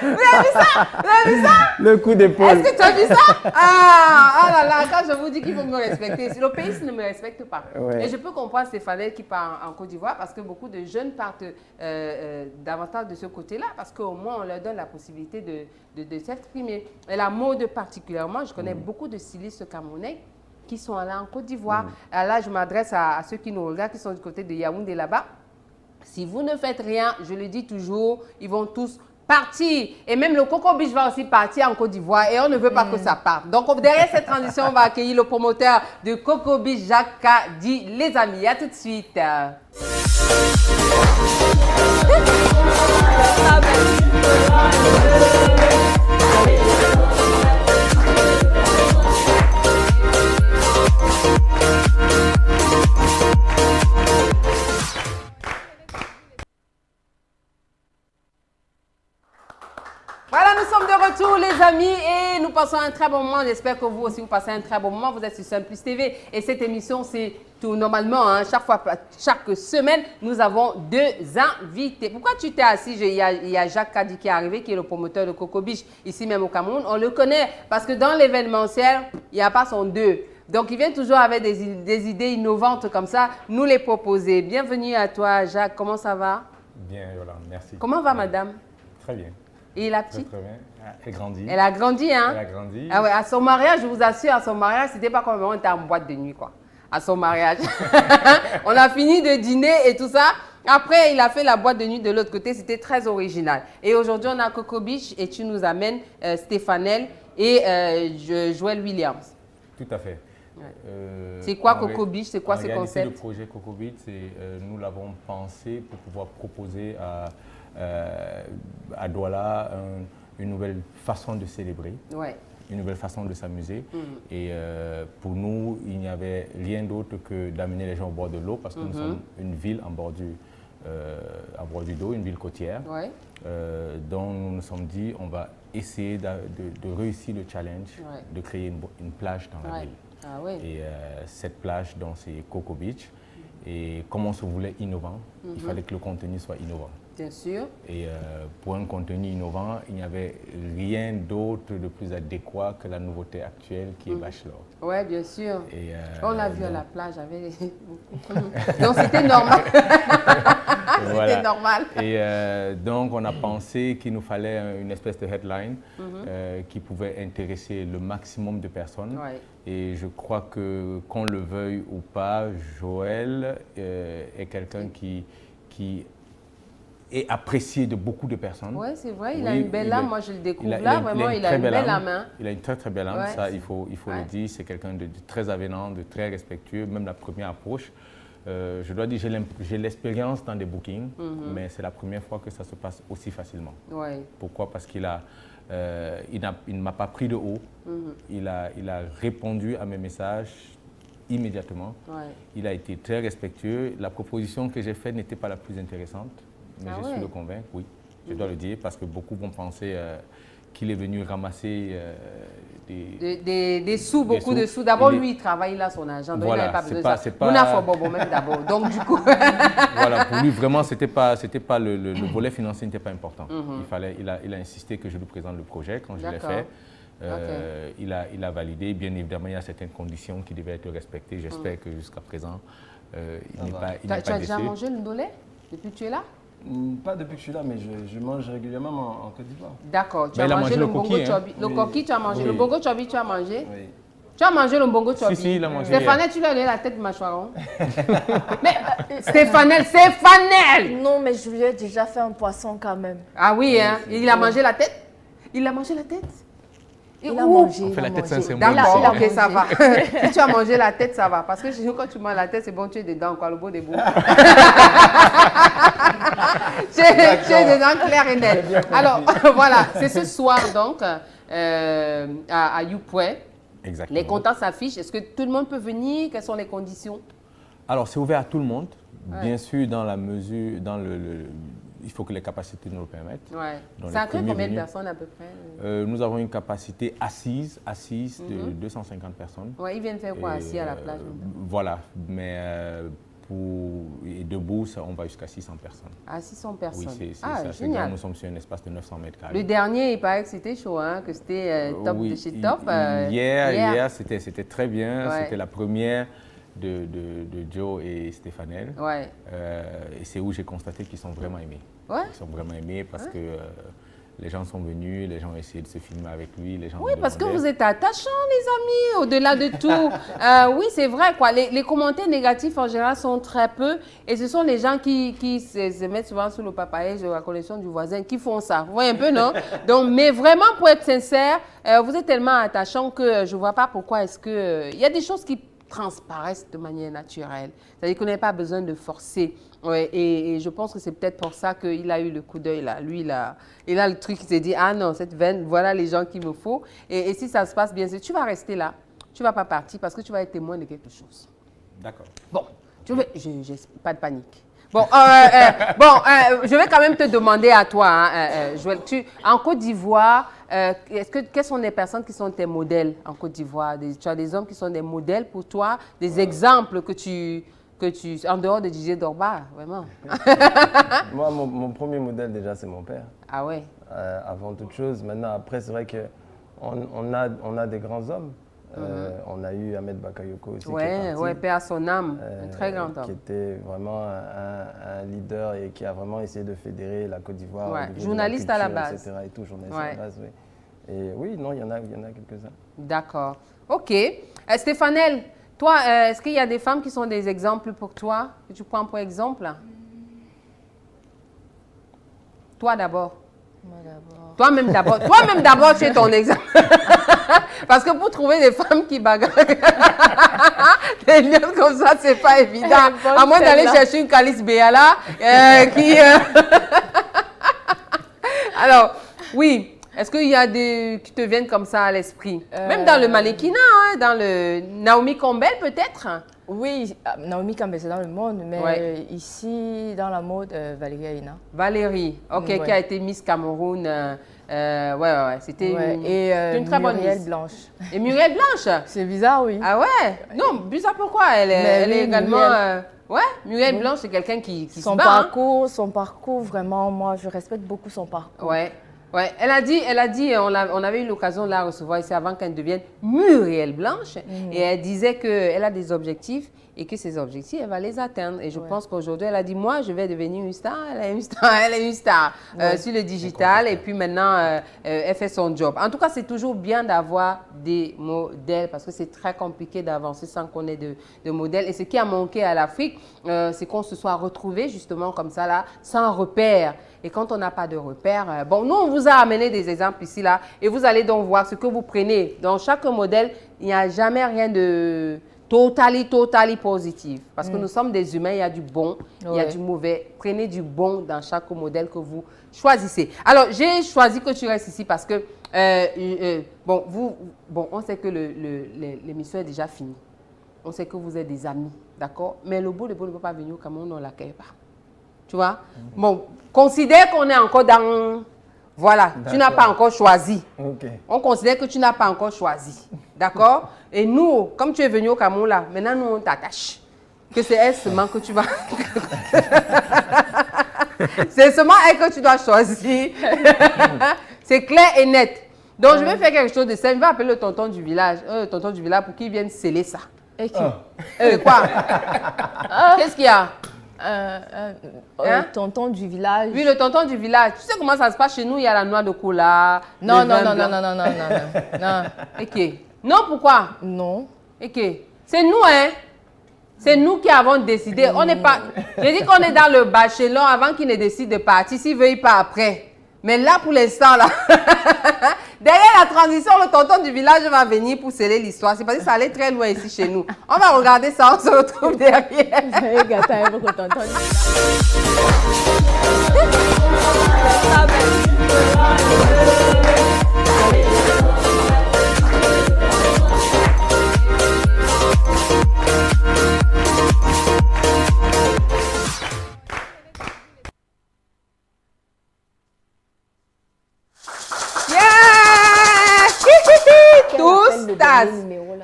Vous avez vu ça? Vous avez vu ça? Le coup d'épaule. Est-ce que tu as vu ça? Ah là là, quand je vous dis qu'il faut me respecter, le pays ne me respecte pas. Ouais. Et je peux comprendre Stéphane qui part en Côte d'Ivoire parce que beaucoup de jeunes partent davantage de ce côté-là parce qu'au moins on leur donne la possibilité de s'exprimer. Et la mode particulièrement, je connais beaucoup de stylistes camerounais qui sont allés en Côte d'Ivoire. Là, je m'adresse à ceux qui nous regardent, qui sont du côté de Yaoundé là-bas. Si vous ne faites rien, je le dis toujours, ils vont tous partir. Et même le Coco Beach va aussi partir en Côte d'Ivoire et on ne veut pas que ça parte. Donc, derrière cette transition, on va accueillir le promoteur de Coco Beach, Jacques Kadi. Les amis, à tout de suite. Voilà, nous sommes de retour les amis et nous passons un très bon moment. J'espère que vous aussi vous passez un très bon moment. Vous êtes sur Sun Plus TV et cette émission c'est tout normalement. Hein, chaque semaine, nous avons 2 invités. Pourquoi tu t'es assis? Il y a Jacques Kadi qui est arrivé, qui est le promoteur de Coco Beach ici même au Cameroun. On le connaît parce que dans l'événementiel, il n'y a pas son 2. Donc, il vient toujours avec des idées innovantes comme ça, nous les proposer. Bienvenue à toi Jacques, comment ça va? Bien, Yolande, merci. Comment va madame? Très bien. Et la petite? Très bien. Elle grandit. Elle a grandi, hein? Elle a grandi. Ah ouais, à son mariage, je vous assure, à son mariage, c'était pas comme on était en boîte de nuit, quoi. À son mariage. On a fini de dîner et tout ça. Après, il a fait la boîte de nuit de l'autre côté. C'était très original. Et aujourd'hui, on a Coco Beach et tu nous amènes Stéphanel et Joël Williams. Tout à fait. Ouais. C'est quoi Coco Beach? C'est quoi ce concept? Le projet Coco Beach, nous l'avons pensé pour pouvoir proposer à Douala une nouvelle façon de célébrer, une nouvelle façon de s'amuser. Et pour nous, il n'y avait rien d'autre que d'amener les gens au bord de l'eau parce que nous sommes une ville en bordure d'eau, une ville côtière. Donc nous nous sommes dit, on va essayer de réussir le challenge de créer une plage dans la ville. Ah ouais. Et cette plage, c'est Coco Beach. Et comme on se voulait innovant, il fallait que le contenu soit innovant. Bien sûr. Et pour un contenu innovant, il n'y avait rien d'autre de plus adéquat que la nouveauté actuelle qui est Bachelor. Oui, bien sûr. Et on l'a vu à la plage. Donc c'était normal. C'était normal. Et donc on a pensé qu'il nous fallait une espèce de headline qui pouvait intéresser le maximum de personnes. Et je crois que qu'on le veuille ou pas, Joël est quelqu'un qui est apprécié de beaucoup de personnes. Oui, c'est vrai, il a une belle âme. Moi, je le découvre là, vraiment, il a une belle âme. Il a une très, très belle âme, ça, il faut le dire. C'est quelqu'un de très avenant, de très respectueux, même la première approche. Je dois dire, j'ai l'expérience dans des bookings, mais c'est la première fois que ça se passe aussi facilement. Pourquoi? Parce qu'il ne m'a pas pris de haut. Il a répondu à mes messages immédiatement. Il a été très respectueux. La proposition que j'ai faite n'était pas la plus intéressante. Mais je suis le convaincre, oui, je dois le dire, parce que beaucoup vont penser qu'il est venu ramasser des sous, beaucoup de sous. D'abord, lui, il travaille, il a son argent, donc voilà, il n'avait pas besoin de ça. On a fait bon même d'abord, donc du coup... Voilà, pour lui, vraiment, c'était pas le volet financier n'était pas important. Il a insisté que je lui présente le projet quand je l'ai fait. Il a validé. Bien évidemment, il y a certaines conditions qui devaient être respectées. J'espère que jusqu'à présent, il n'est pas déçu. Tu as déjà mangé le ndolé depuis que tu es là? Pas depuis que je suis là, mais je mange régulièrement en Côte d'Ivoire. D'accord. Tu as mangé le bongo chobi. Le coquille, tu as mangé. Le bongo chobi, tu as mangé? Oui. Tu as mangé le bongo chopi? Si, il a mangé. Stéphane, tu lui as donné la tête mâchoiron? Mais Stéphane! Non, mais je lui ai déjà fait un poisson quand même. Ah oui, hein? Il a mangé la tête? Il a mangé la tête? Il a mangé. On fait la tête, c'est un symbole. D'accord, ok, ça va. Si tu as mangé la tête, ça va. Parce que chez nous, quand tu manges la tête, c'est bon, tu es dedans, quoi, le beau des beaux. Tu es dedans clair et net. Alors, voilà, c'est ce soir, donc, à Youpoué. Exactement. Les comptants s'affichent. Est-ce que tout le monde peut venir? Quelles sont les conditions? Alors, c'est ouvert à tout le monde. Bien sûr, dans la mesure, il faut que les capacités nous le permettent. Ouais. Ça accueille combien de personnes à peu près? Nous avons une capacité assise de 250 personnes. Ouais, ils viennent faire quoi assis à la plage? Voilà, mais et debout, on va jusqu'à 600 personnes. À 600 personnes. Oui, c'est assez grand. Nous sommes sur un espace de 900 mètres carrés. Le dernier, il paraît que c'était chaud, hein, que c'était top de chez top. Hier, c'était très bien. Ouais. C'était la première de Joe et Stéphanel. Ouais. Et c'est où j'ai constaté qu'ils sont vraiment aimés. Ouais. Ils sont vraiment aimés parce que les gens sont venus, les gens ont essayé de se filmer avec lui. Les gens oui, parce que vous êtes attachants, les amis, au-delà de tout. Oui, c'est vrai, quoi. Les commentaires négatifs, en général, sont très peu. Et ce sont les gens qui se mettent souvent sous le papaye de la connexion du voisin qui font ça. Vous voyez un peu, non? Donc, mais vraiment, pour être sincère, vous êtes tellement attachants que je ne vois pas pourquoi est-ce que... Il y a des choses qui transparaissent de manière naturelle. C'est-à-dire qu'on n'a pas besoin de forcer. Ouais, et je pense que c'est peut-être pour ça qu'il a eu le coup d'œil là. Lui, il a le truc, il s'est dit, ah non, cette veine, voilà les gens qu'il me faut. Et si ça se passe bien, tu vas rester là. Tu ne vas pas partir parce que tu vas être témoin de quelque chose. D'accord. Bon, pas de panique. Bon, je vais quand même te demander à toi, hein, Joël, en Côte d'Ivoire, quelles sont les personnes qui sont tes modèles en Côte d'Ivoire? Tu as des hommes qui sont des modèles pour toi, des exemples que tu, en dehors de DJ Dorba, vraiment? Moi, mon premier modèle déjà, c'est mon père. Ah ouais? Avant toute chose. Maintenant, après, c'est vrai qu'on a des grands hommes. On a eu Ahmed Bakayoko aussi. Ouais, paix à son âme, un très grand homme. Qui était vraiment un leader et qui a vraiment essayé de fédérer la Côte d'Ivoire. Ouais. Journaliste à la base. Etc. Et tout, journaliste à la base, oui. Et oui, non, il y en a quelques-uns. D'accord. OK. Stéphanel, toi, est-ce qu'il y a des femmes qui sont des exemples pour toi, que tu prends pour exemple? Toi d'abord. Moi d'abord. Toi-même d'abord, tu es ton exemple. Parce que pour trouver des femmes qui bagarrent, des liens comme ça, c'est pas évident. À moins d'aller chercher une Calice Béala qui... Alors, oui. Est-ce qu'il y a des qui te viennent comme ça à l'esprit? Même dans le mannequinat, hein, dans le Naomi Campbell peut-être? Oui, Naomi Campbell c'est dans le monde, mais ici dans la mode, Valérie Aïna. Valérie, ok, qui a été Miss Cameroun. C'était une très bonne Muriel Blanche. Et Muriel Blanche? C'est bizarre, oui. Ah ouais? Non, bizarre pourquoi? Elle est également... Muriel Blanche, c'est quelqu'un qui se bat. Son parcours, vraiment, moi, je respecte beaucoup son parcours. Ouais, elle a dit, on avait eu l'occasion de la recevoir ici avant qu'elle devienne Muriel Blanche. Et elle disait qu'elle a des objectifs et que ces objectifs, elle va les atteindre. Et je pense qu'aujourd'hui, elle a dit, moi, je vais devenir une star. Elle est une star sur le digital. Et puis maintenant, elle fait son job. En tout cas, c'est toujours bien d'avoir des modèles parce que c'est très compliqué d'avancer sans qu'on ait de modèles. Et ce qui a manqué à l'Afrique, c'est qu'on se soit retrouvés justement comme ça, là, sans repère. Et quand on n'a pas de repère, nous, on vous a amené des exemples ici, là, et vous allez donc voir ce que vous prenez. Dans chaque modèle, il n'y a jamais rien de totally positif. Parce que nous sommes des humains, il y a du bon, il y a du mauvais. Prenez du bon dans chaque modèle que vous choisissez. Alors, j'ai choisi que tu restes ici parce que, on sait que l'émission est déjà finie. On sait que vous êtes des amis, d'accord? Mais le beau ne peut pas venir au Cameroun, on ne l'accueille pas. Tu vois? Bon, considère qu'on est encore dans... Voilà, tu n'as pas encore choisi. On considère que tu n'as pas encore choisi. D'accord? Et nous, comme tu es venu au Cameroun là, maintenant nous on t'attache. Que c'est elle seulement que tu vas... c'est seulement elle que tu dois choisir. C'est clair et net. Donc je vais faire quelque chose de simple. Je vais appeler le tonton du village pour qu'il vienne sceller ça. Et qui? Quoi? Qu'est-ce qu'il y a? Tonton du village. Oui, le tonton du village. Tu sais comment ça se passe chez nous? Il y a la noix de cola. Non. Ok. Non, pourquoi? Non. Ok. C'est nous, hein? C'est nous qui avons décidé. On n'est pas... J'ai dit qu'on est dans le bachelor avant qu'il ne décide de partir. S'il veut, il part après. Mais là, pour l'instant, là... Derrière la transition, le tonton du village va venir pour sceller l'histoire. C'est parce que ça allait très loin ici chez nous. On va regarder ça, on se retrouve derrière. Tous tas.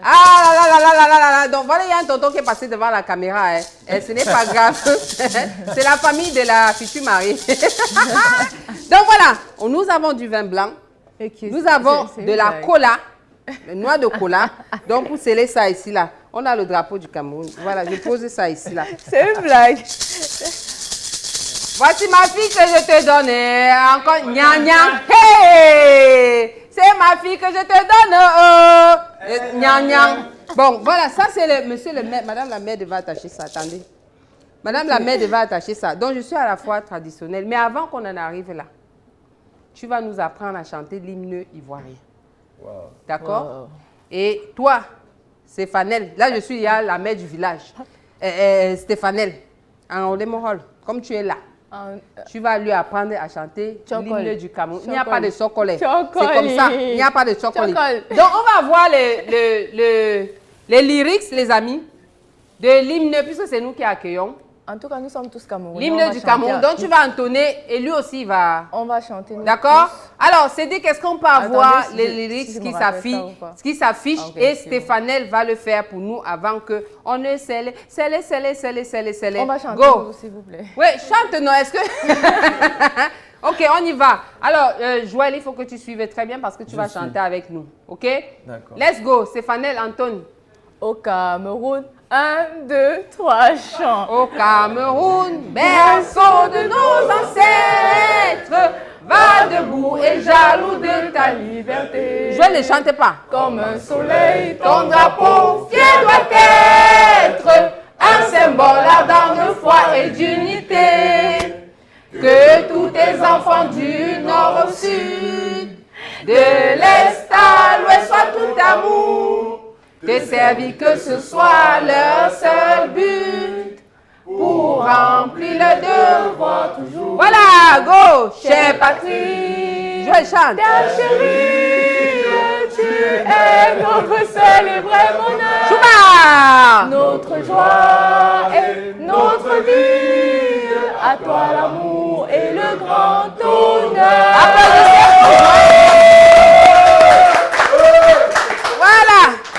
Ah là là là là là là là. Donc voilà, il y a un tonton qui est passé devant la caméra. Hein. Et ce n'est pas grave. C'est la famille de la future mariée. Donc voilà, nous avons du vin blanc. Okay, nous avons de la cola, le noix de cola. Donc pour sceller ça ici là, on a le drapeau du Cameroun. Voilà, je pose ça ici là. C'est une blague. Voici ma fille que je te donne. Encore gna gna. Hey! C'est ma fille que je te donne. Gna gna. Bon, voilà, ça c'est le monsieur le maire. Madame la maire devait attacher ça. Attendez. Madame la maire devait attacher ça. Donc je suis à la fois traditionnelle. Mais avant qu'on en arrive là, tu vas nous apprendre à chanter l'hymne ivoirien. Wow. D'accord? Wow. Et toi, Stéphanel, là je suis, il y a la mère du village. Stéphanel, en Olémohol, comme tu es là. Tu vas lui apprendre à chanter l'hymne du Cameroun. Il n'y a pas de chocolat. C'est comme ça. Il n'y a pas de chocolat. Donc, on va voir les lyrics, les amis, de l'hymne, puisque c'est nous qui accueillons. En tout cas, nous sommes tous Camerounais. L'hymne du Cameroun. Donc, tu vas entonner et lui aussi va... On va chanter. D'accord? Alors, c'est dit, qu'est-ce qu'on peut avoir les lyrics qui s'affichent et Stéphanel va le faire pour nous avant qu'on ne scelle. On va chanter, s'il vous plaît. Oui, chante, non, est-ce que... Ok, on y va. Alors, Joël, il faut que tu suives très bien parce que tu vas chanter avec nous. Ok? D'accord. Let's go. Stéphanel, Anton. Au Cameroun. 1, 2, 3, chant. Au Cameroun, berceau de nos ancêtres, va debout et jaloux de ta liberté. Je ne chante pas. Comme un soleil, ton drapeau fier doit être un symbole ardent de foi et d'unité. Que tous tes enfants du nord au sud, de l'est à l'ouest soient tout amour. Te servir que ce soit leur seul but pour remplir le devoir toujours. Voilà, go, chère patrie. Je chante. Ta chérie, tu es notre seul et vrai bonheur. Chouba. Notre joie et notre vie. À toi l'amour et le grand honneur.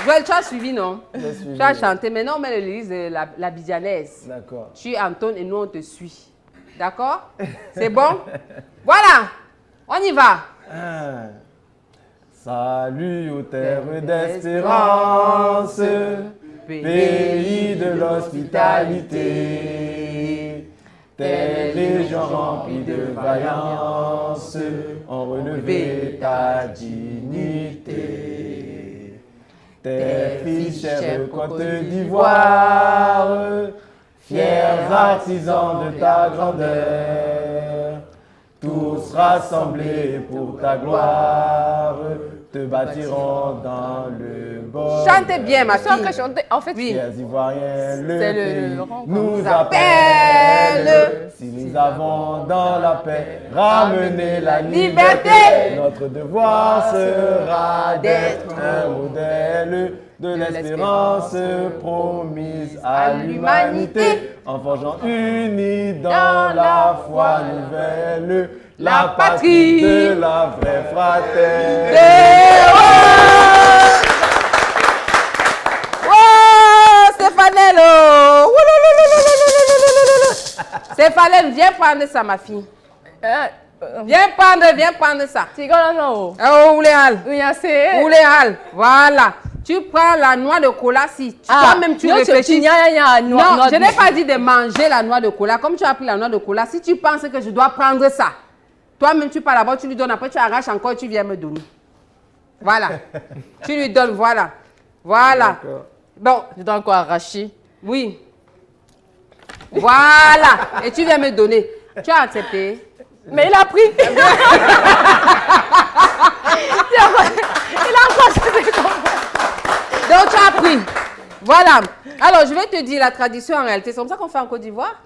Joël, tu as suivi, non? Tu as chanté. Maintenant, on met le lyrique de la Bidjanaise. D'accord. Tu entonnes et nous, on te suit. D'accord? C'est bon? Voilà. On y va. Salut aux terres d'espérance, pays de l'hospitalité. Tes légions remplies de vaillance ont relevé ta dignité. Tes fils, chers Côte d'Ivoire, fiers artisans de ta grandeur, tous rassemblés pour ta gloire, te bâtiront dans le bord. Chantez bien, ma fille. En fait, oui. Les Ivoiriens, le pays nous appelle. Si nous avons dans la paix ramené la liberté, notre devoir sera d'être un modèle de l'espérance promise à l'humanité, en forgeant unis dans la foi nouvelle, la patrie de la vraie fraternité. Oh, Stéphanel! Stéphanel, viens prendre ça, ma fille. Viens prendre ça. Oh, voilà. Tu prends la noix de cola si toi-même tu réfléchis. Non, je n'ai pas dit de manger la noix de cola. Comme tu as pris la noix de cola, si tu penses que je dois prendre ça, toi-même tu pars là-bas, tu lui donnes, après tu arraches encore et tu viens me donner. Voilà. Tu lui donnes, voilà. Voilà. Bon. Je donne quoi, arracher? Oui. Voilà. Et tu viens me donner. Tu as accepté. Mais il a pris. Il a encore. Donc tu as pris. Voilà. Alors je vais te dire la tradition en réalité. C'est comme ça qu'on fait en Côte d'Ivoire?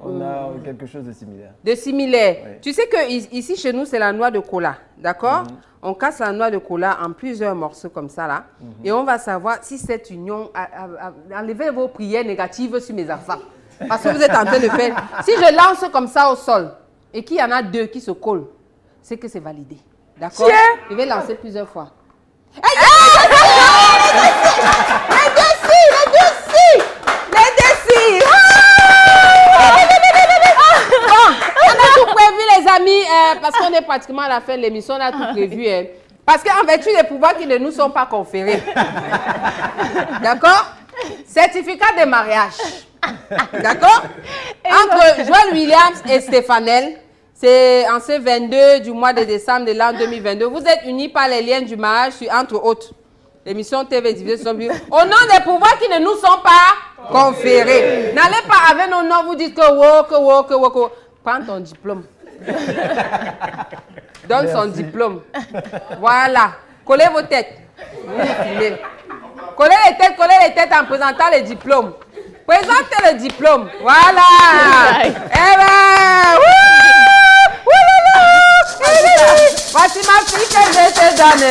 On a quelque chose de similaire. De similaire. Oui. Tu sais que ici chez nous c'est la noix de cola. D'accord? On casse la noix de cola en plusieurs morceaux comme ça là. Et on va savoir si cette union enlevez vos prières négatives sur mes enfants. Parce que vous êtes en train de faire. Si je lance comme ça au sol et qu'il y en a deux qui se collent, c'est que c'est validé. D'accord? Je vais lancer plusieurs fois. Les décis! Bon, on a tout prévu les amis, parce qu'on est pratiquement à la fin de l'émission, on a tout prévu. Parce qu'en vertu des pouvoirs qui ne nous sont pas conférés. D'accord? Certificat de mariage. D'accord? Entre Joël Williams et Stéphanel, c'est en ce 22 du mois de décembre de l'an 2022. Vous êtes unis par les liens du mariage, entre autres. L'émission TV diffusée sur au nom des pouvoirs qui ne nous sont pas conférés. N'allez pas avec nos noms, vous dites que Prends ton diplôme. Donne son diplôme. Voilà. Collez vos têtes. Collez les têtes en présentant les diplômes. Présentez le diplôme. Voilà. Eh ben, voici ma fille que je te donne.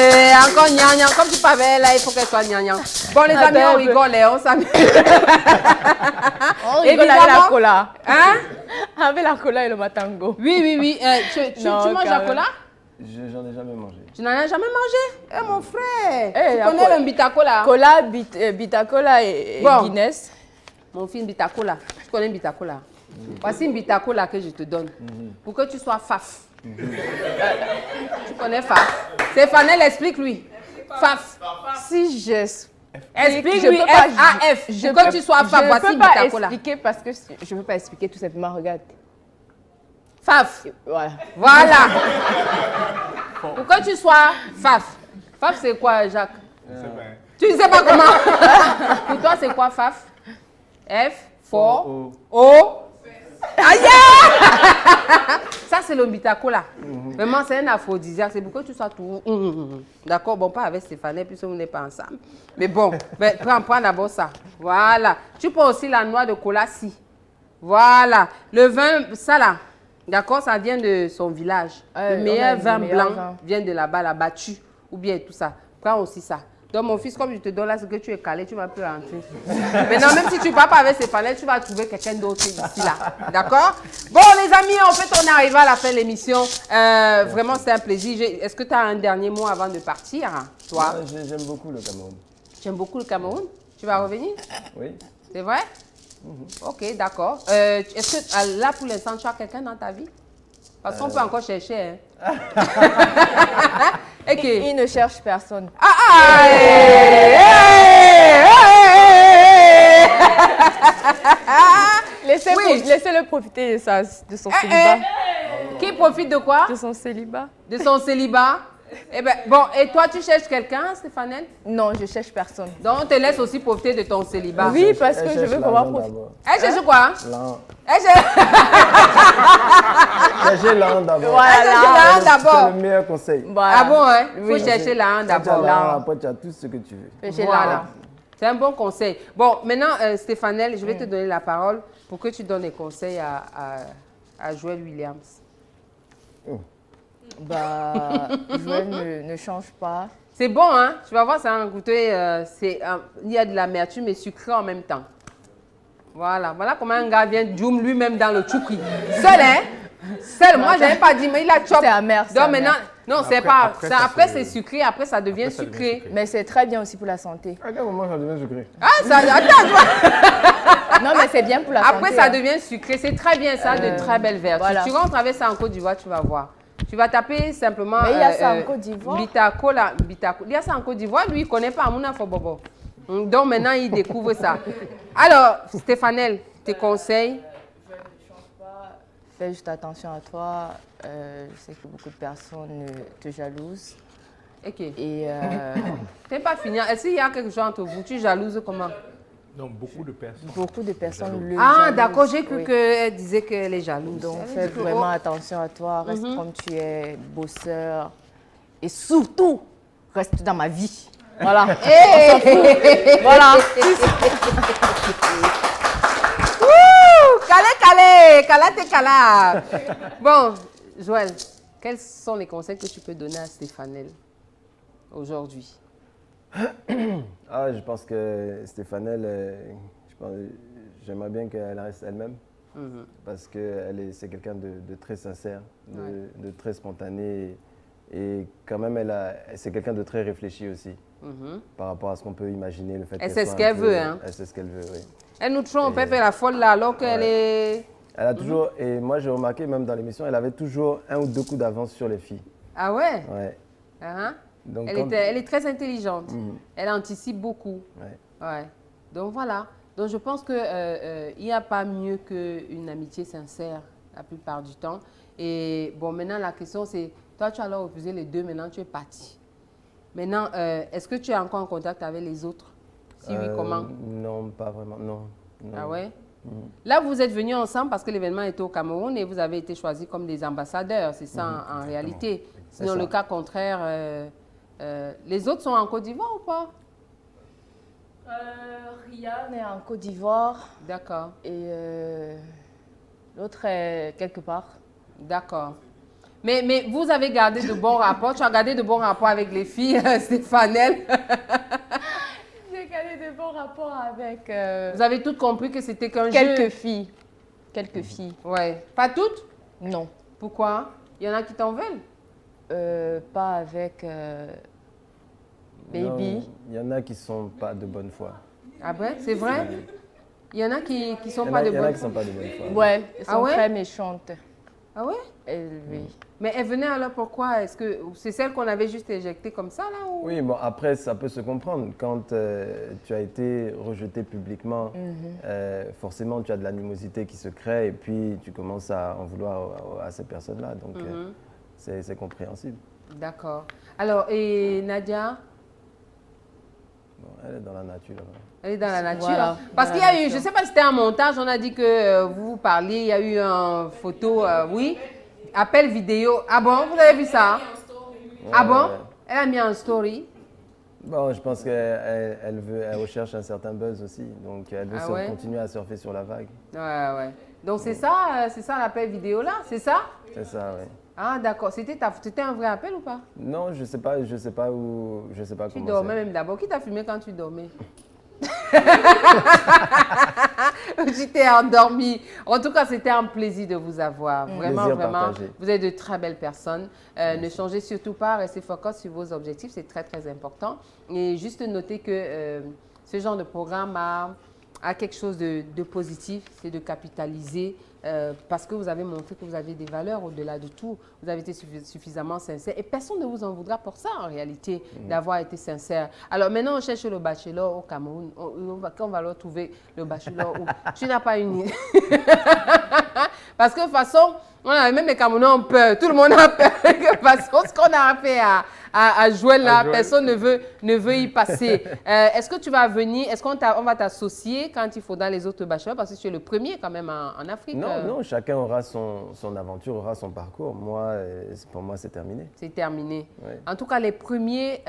Encore gnagnan. Comme tu parlais là, il faut qu'elle soit gnagnan. Bon, les amis, on rigole, on s'amuse. On rigole avec la cola. Hein? Avec la cola et le matango. Oui. Tu manges la cola? J'en ai jamais mangé. Tu n'en as jamais mangé? Eh, mon frère. Tu connais le Bitacola? Cola, Bitacola et Guinness. Mon fils Bitacola. Tu connais Bitacola? Voici une Bitacola que je te donne. Pour que tu sois faf. Tu connais faf? Stéphane, explique-lui. Faf. Si je... Explique-lui F-A-F. Pour que tu sois faf, voici une Bitacola. Je ne peux pas expliquer parce que je ne peux pas expliquer tout simplement. Regarde. Faf. Voilà. Pour que tu sois faf. Faf, c'est quoi, Jacques? Tu ne sais pas comment? Pour toi, c'est quoi faf? F, O, O. Aïe! Ça, c'est le Bitacola. Vraiment, c'est un aphrodisiaque. C'est pour que tu sois tout. D'accord? Bon, pas avec Stéphane, puisque vous n'êtes pas ensemble. Mais bon, prends d'abord ça. Voilà. Tu prends aussi la noix de cola, si. Voilà. Le vin, ça là. D'accord? Ça vient de son village. Le meilleur vin blanc vient de là-bas, la battue. Ou bien tout ça. Prends aussi ça. Donc, mon fils, comme je te donne là, ce que tu es calé, tu vas plus rentrer. Maintenant, même si tu ne pars pas avec ces panels, tu vas trouver quelqu'un d'autre ici, là. D'accord? Bon, les amis, en fait, on est arrivé à la fin de l'émission. Vraiment, c'était un plaisir. Est-ce que tu as un dernier mot avant de partir, hein, toi? J'aime beaucoup le Cameroun. J'aime beaucoup le Cameroun? Tu vas revenir? Oui. C'est vrai? Ok, d'accord. Est-ce que là, pour l'instant, tu as quelqu'un dans ta vie? Parce qu'on peut encore chercher. Hein? Okay. Il ne cherche personne. Laissez-le profiter de son célibat. Qui profite de quoi? De son célibat. De son célibat. Eh ben, bon, et toi, tu cherches quelqu'un, Stéphanel? Non, je cherche personne. Donc, on te laisse aussi profiter de ton célibat. Oui, parce que je veux pouvoir profiter. Elle cherche quoi? L'an. Elle cherche l'an d'abord. Voilà. C'est le meilleur conseil. Voilà. Ah bon, hein? Il faut chercher l'an d'abord. Après, tu as tout ce que tu veux. Voilà. C'est un bon conseil. Bon, maintenant, Stéphanel, je vais te donner la parole pour que tu donnes des conseils à Joël Williams. Joël ne change pas. C'est bon, hein? Tu vas voir, ça a un goûter, il y a de l'amertume et sucré en même temps. Voilà comment un gars vient djoum lui-même dans le tchoukri. Seul, hein? Seul, moi, je n'avais pas dit, mais il a chop. C'est amer. Donc maintenant, non, c'est pas. Après, c'est sucré, après, ça devient sucré. Mais c'est très bien aussi pour la santé. À quel moment ça devient sucré? Attends, tu vois. Non, mais c'est bien pour la santé. Après, ça devient sucré. C'est très bien, ça, de très belles vertus. Voilà. Tu rentres avec ça en Côte d'Ivoire, tu vas voir. Tu vas taper simplement. Mais il y a ça en Côte d'Ivoire. Bitacola. Il y a ça en Côte d'Ivoire. Lui, il ne connaît pas Amouna Fobobo. Donc maintenant, il découvre ça. Alors, Stéphanel, tes conseils? Je ne change pas. Fais juste attention à toi. Je sais que beaucoup de personnes te jalousent. Ok. Et Tu n'es pas fini. Est-ce qu'il y a quelque chose entre vous? Tu es jalouse comment? Non, beaucoup de personnes. Beaucoup de personnes le Ah, jalousent. d'accord, j'ai cru Oui. qu'elle disait qu'elle est jalouse. Donc, Elle fais dit que, vraiment oh, attention à toi, reste comme tu es, bosseur. Et surtout, reste dans ma vie. Voilà. Voilà. Calate. Bon, Joël, quels sont les conseils que tu peux donner à Stéphanelle aujourd'hui? Je pense que Stéphanelle, j'aimerais bien qu'elle reste elle-même. Parce que c'est quelqu'un de très sincère, de très spontané. Et quand même, c'est quelqu'un de très réfléchi aussi. Par rapport à ce qu'on peut imaginer, le fait Elle sait ce qu'elle veut, hein? Elle sait ce qu'elle veut, oui. Elle nous trompe, elle fait la folle là, alors qu'elle est... Elle a toujours, et moi j'ai remarqué même dans l'émission, elle avait toujours 1 ou 2 coups d'avance sur les filles. Ah ouais? Ouais. Donc, Elle est très intelligente. Elle anticipe beaucoup. Ouais. Donc voilà. Donc je pense qu'il n'y a pas mieux qu'une amitié sincère la plupart du temps. Et bon, maintenant la question c'est, toi tu as alors refusé les 2, maintenant tu es parti. Maintenant, est-ce que tu es encore en contact avec les autres? Si oui, comment? Non, pas vraiment, non. Ah ouais? Là, vous êtes venus ensemble parce que l'événement était au Cameroun et vous avez été choisis comme des ambassadeurs, c'est ça en réalité. Sinon, le cas contraire, les autres sont en Côte d'Ivoire ou pas? Ryan est en Côte d'Ivoire. D'accord. Et l'autre est quelque part. D'accord. Mais vous avez gardé de bons rapports. Tu as gardé de bons rapports avec les filles, Stéphanelle. J'ai gardé de bons rapports avec... Vous avez toutes compris que c'était qu'un jeu? Quelques filles. Ouais. Pas toutes? Non. Pourquoi? Il y en a qui t'en veulent? Pas avec Baby. Non, il y en a qui ne sont pas de bonne foi. Ah ben, c'est vrai? Il y en a qui ne sont Il y pas de en a bonne qui sont pas de bonne foi. Ouais, elles sont Ah ouais? très méchantes. Ah ouais? Oui. Mais elle venait alors pourquoi? Est-ce que c'est celle qu'on avait juste éjectée comme ça là ou... Oui, bon, après, ça peut se comprendre. Quand tu as été rejeté publiquement, forcément, tu as de l'animosité qui se crée et puis tu commences à en vouloir à ces personnes-là. Donc, c'est compréhensible. D'accord. Alors, et Nadia? Bon, elle est dans la nature. Elle est dans la nature. Voilà. Parce qu'il y a eu, je ne sais pas si c'était un montage, on a dit que vous parliez, il y a eu une photo, oui, appel vidéo. Ah bon, vous avez vu ça? Ah bon? Elle a mis en story. Bon, je pense qu'elle recherche un certain buzz aussi. Donc, elle veut continuer à surfer sur la vague. Ouais. Donc, c'est ça l'appel vidéo là, c'est ça? C'est ça, oui. Ah, d'accord. C'était un vrai appel ou pas? Non, je sais pas comment. Tu dormais même d'abord. Qui t'a filmé quand tu dormais? Tu t'es endormi. En tout cas, c'était un plaisir de vous avoir. Vraiment, partagé. vous êtes de très belles personnes. Ne changez surtout pas, restez focus sur vos objectifs, c'est très, très important. Et juste noter que ce genre de programme a quelque chose de positif, c'est de capitaliser parce que vous avez montré que vous avez des valeurs au-delà de tout. Vous avez été suffisamment sincère et personne ne vous en voudra pour ça en réalité, d'avoir été sincère. Alors maintenant, on cherche le bachelor au Cameroun. Quand on va leur trouver le bachelor, tu n'as pas une idée. Parce que de toute façon, même les Camerounais ont peur. Tout le monde a peur. De toute façon, ce qu'on a fait à Joël là, personne ne veut y passer. Est-ce que tu vas venir, est-ce qu'on va t'associer quand il faudra les autres bachelors? Parce que tu es le premier quand même en Afrique. Non, chacun aura son aventure, aura son parcours. Pour moi, c'est terminé. C'est terminé. Ouais. En tout cas, les premiers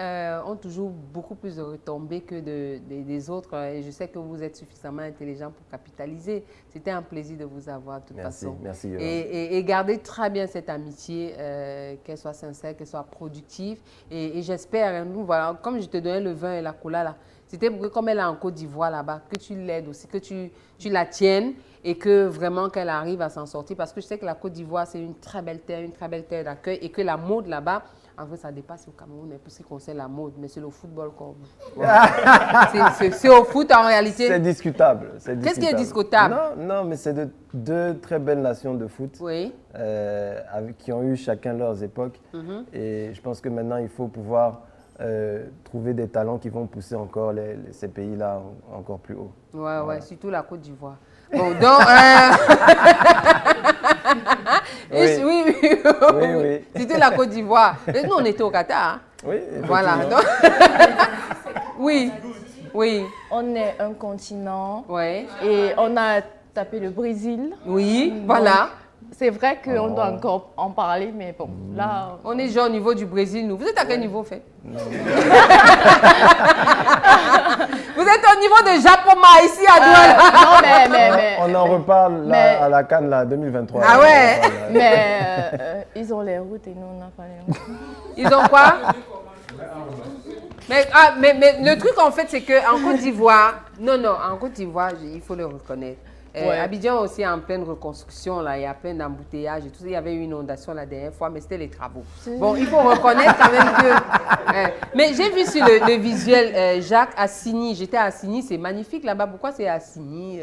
ont toujours beaucoup plus de retombées que des autres. Et je sais que vous êtes suffisamment intelligent pour capitaliser. C'était un plaisir de vous avoir de toute façon. Merci, Yola. Et gardez très bien cette amitié, qu'elle soit sincère, qu'elle soit productive. Et j'espère, nous, voilà, comme je te donnais le vin et la cola là, c'était pour que comme elle est en Côte d'Ivoire là-bas, que tu l'aides aussi, que tu la tiennes et que vraiment qu'elle arrive à s'en sortir. Parce que je sais que la Côte d'Ivoire, c'est une très belle terre d'accueil et que la mode là-bas, en fait, ça dépasse au Cameroun pour ce qui concerne la mode, mais c'est le football qu'on... c'est au foot en réalité. C'est discutable. Qu'est-ce qui est discutable? Non, mais c'est deux très belles nations de foot qui ont eu chacun leurs époques. Et je pense que maintenant, il faut pouvoir trouver des talents qui vont pousser encore ces pays-là encore plus haut. Ouais, surtout la Côte d'Ivoire. Bon, donc... oui. C'était la Côte d'Ivoire. Nous, on était au Qatar. Hein. Oui, voilà. Donc, oui, oui. On est un continent. Ouais. Et on a tapé le Brésil. Oui, Donc, voilà. C'est vrai qu'on doit encore en parler, mais bon, là... On est déjà au niveau du Brésil, nous. Vous êtes à quel niveau, fait? Vous êtes au niveau de Japoma, ici, à Douala. Non, mais... On en reparle là, à la CAN, là, 2023. Ah ouais? Mais ils ont les routes et nous, on n'a pas les routes. Ils ont quoi? Mais le truc, en fait, c'est qu'en Côte d'Ivoire... Non, en Côte d'Ivoire, il faut le reconnaître. Abidjan aussi est en pleine reconstruction, là, il y a plein d'embouteillages et tout ça. Il y avait eu une inondation la dernière fois, mais c'était les travaux. Bon, il faut reconnaître quand même que... mais j'ai vu sur le visuel Jacques Assini. J'étais à Assini, c'est magnifique là-bas. Pourquoi c'est Assini?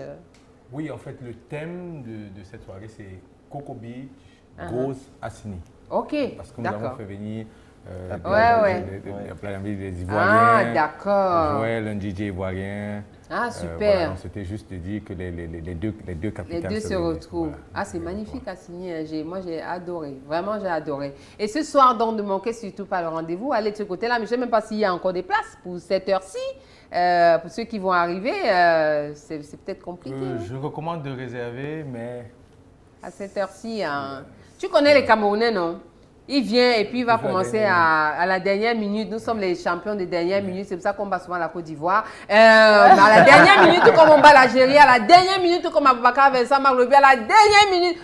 Oui, en fait, le thème de cette soirée, c'est Coco Beach, Grosse Assini. Ok, parce que nous avons fait venir la plage des Ivoiriens. Ah, d'accord. Joël, un DJ ivoirien. Ah, super. Voilà, c'était juste de dire que les deux capitales se retrouvent. Voilà. Ah, c'est magnifique à signer. Moi, j'ai adoré. Vraiment, j'ai adoré. Et ce soir, donc, ne manquez surtout pas le rendez-vous. Allez de ce côté-là. Mais je ne sais même pas s'il y a encore des places pour cette heure-ci. Pour ceux qui vont arriver, c'est peut-être compliqué. Je recommande de réserver, mais... À cette heure-ci, tu connais les Camerounais, non? Il vient et puis il va commencer à la dernière minute. Nous sommes les champions des dernières minutes. C'est pour ça qu'on bat souvent la Côte d'Ivoire. À la dernière minute, comme on bat l'Algérie. À la dernière minute, comme Aboubacar Vincent Maglobi. À la dernière minute,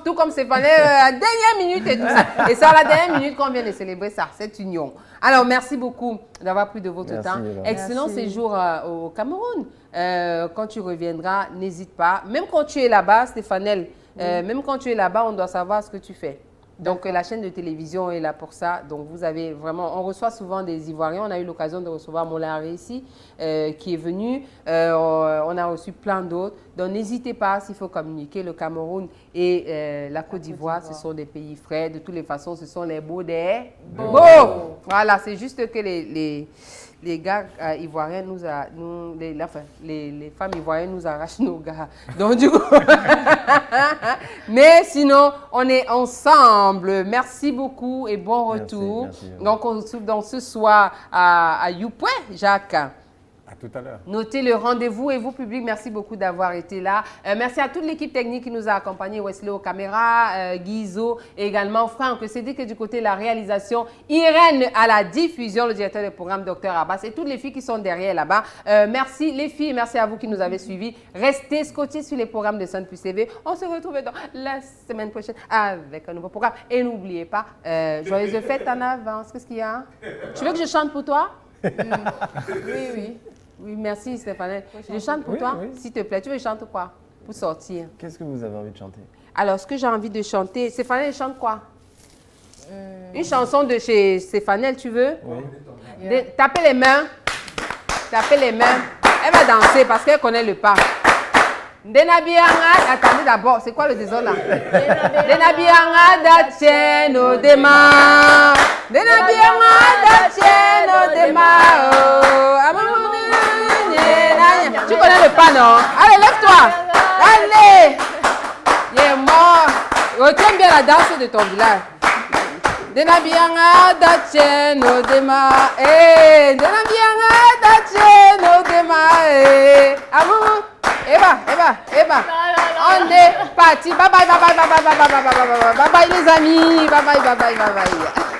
tout comme Stéphane. À la dernière minute et tout ça. Et c'est à la dernière minute qu'on vient de célébrer ça, cette union. Alors, merci beaucoup d'avoir pris de votre temps. Excellent séjour au Cameroun. Quand tu reviendras, n'hésite pas. Même quand tu es là-bas, Stéphanel, même quand tu es là-bas, on doit savoir ce que tu fais. Donc, la chaîne de télévision est là pour ça. Donc, vous avez vraiment... On reçoit souvent des Ivoiriens. On a eu l'occasion de recevoir Moulin ici, qui est venu. On a reçu plein d'autres. Donc, n'hésitez pas, s'il faut communiquer, le Cameroun et la Côte d'Ivoire, ce sont des pays frais. De toutes les façons, ce sont les beaux des beaux. Voilà, c'est juste que les gars ivoiriens les femmes ivoiriennes nous arrachent nos gars. Donc, du coup... Mais sinon, on est ensemble. Merci beaucoup et bon retour. Merci. Donc, on se retrouve dans ce soir à Youpoué, Jacques. À tout à l'heure. Notez le rendez-vous et vous, public, merci beaucoup d'avoir été là. Merci à toute l'équipe technique qui nous a accompagnés, Wesley aux caméras, Guizo, et également Franck, c'est-à-dire que du côté de la réalisation, Irène à la diffusion, le directeur du programme, Dr Abbas, et toutes les filles qui sont derrière là-bas. Merci les filles, merci à vous qui nous avez suivis. Restez scotchés sur les programmes de Sun Plus TV. On se retrouve dans la semaine prochaine avec un nouveau programme. Et n'oubliez pas, joyeuses fêtes en avance. Qu'est-ce qu'il y a? Tu veux que je chante pour toi? Oui. Oui, merci Stéphane. Je chante pour toi, s'il te plaît. Tu veux que je chante quoi? Pour sortir. Qu'est-ce que vous avez envie de chanter? Alors, ce que j'ai envie de chanter, Stéphane, chante quoi? Une chanson de chez Stéphane, tu veux? Oui. Tapez les mains. Tapez les mains. Elle va danser parce qu'elle connaît le pas. Attendez d'abord, c'est quoi le désordre là? Denabianga d'Atieno Dema. Denabianga d'Atieno Dema. Tu connais le pas, non? Allez, lève-toi. Allez. Il est mort. Retiens bien la danse de ton village. Denabianga d'Atieno Dema. Denabianga d'Atieno Dema. Amour. Eva. On est parti. Bye bye les amis. Bye bye.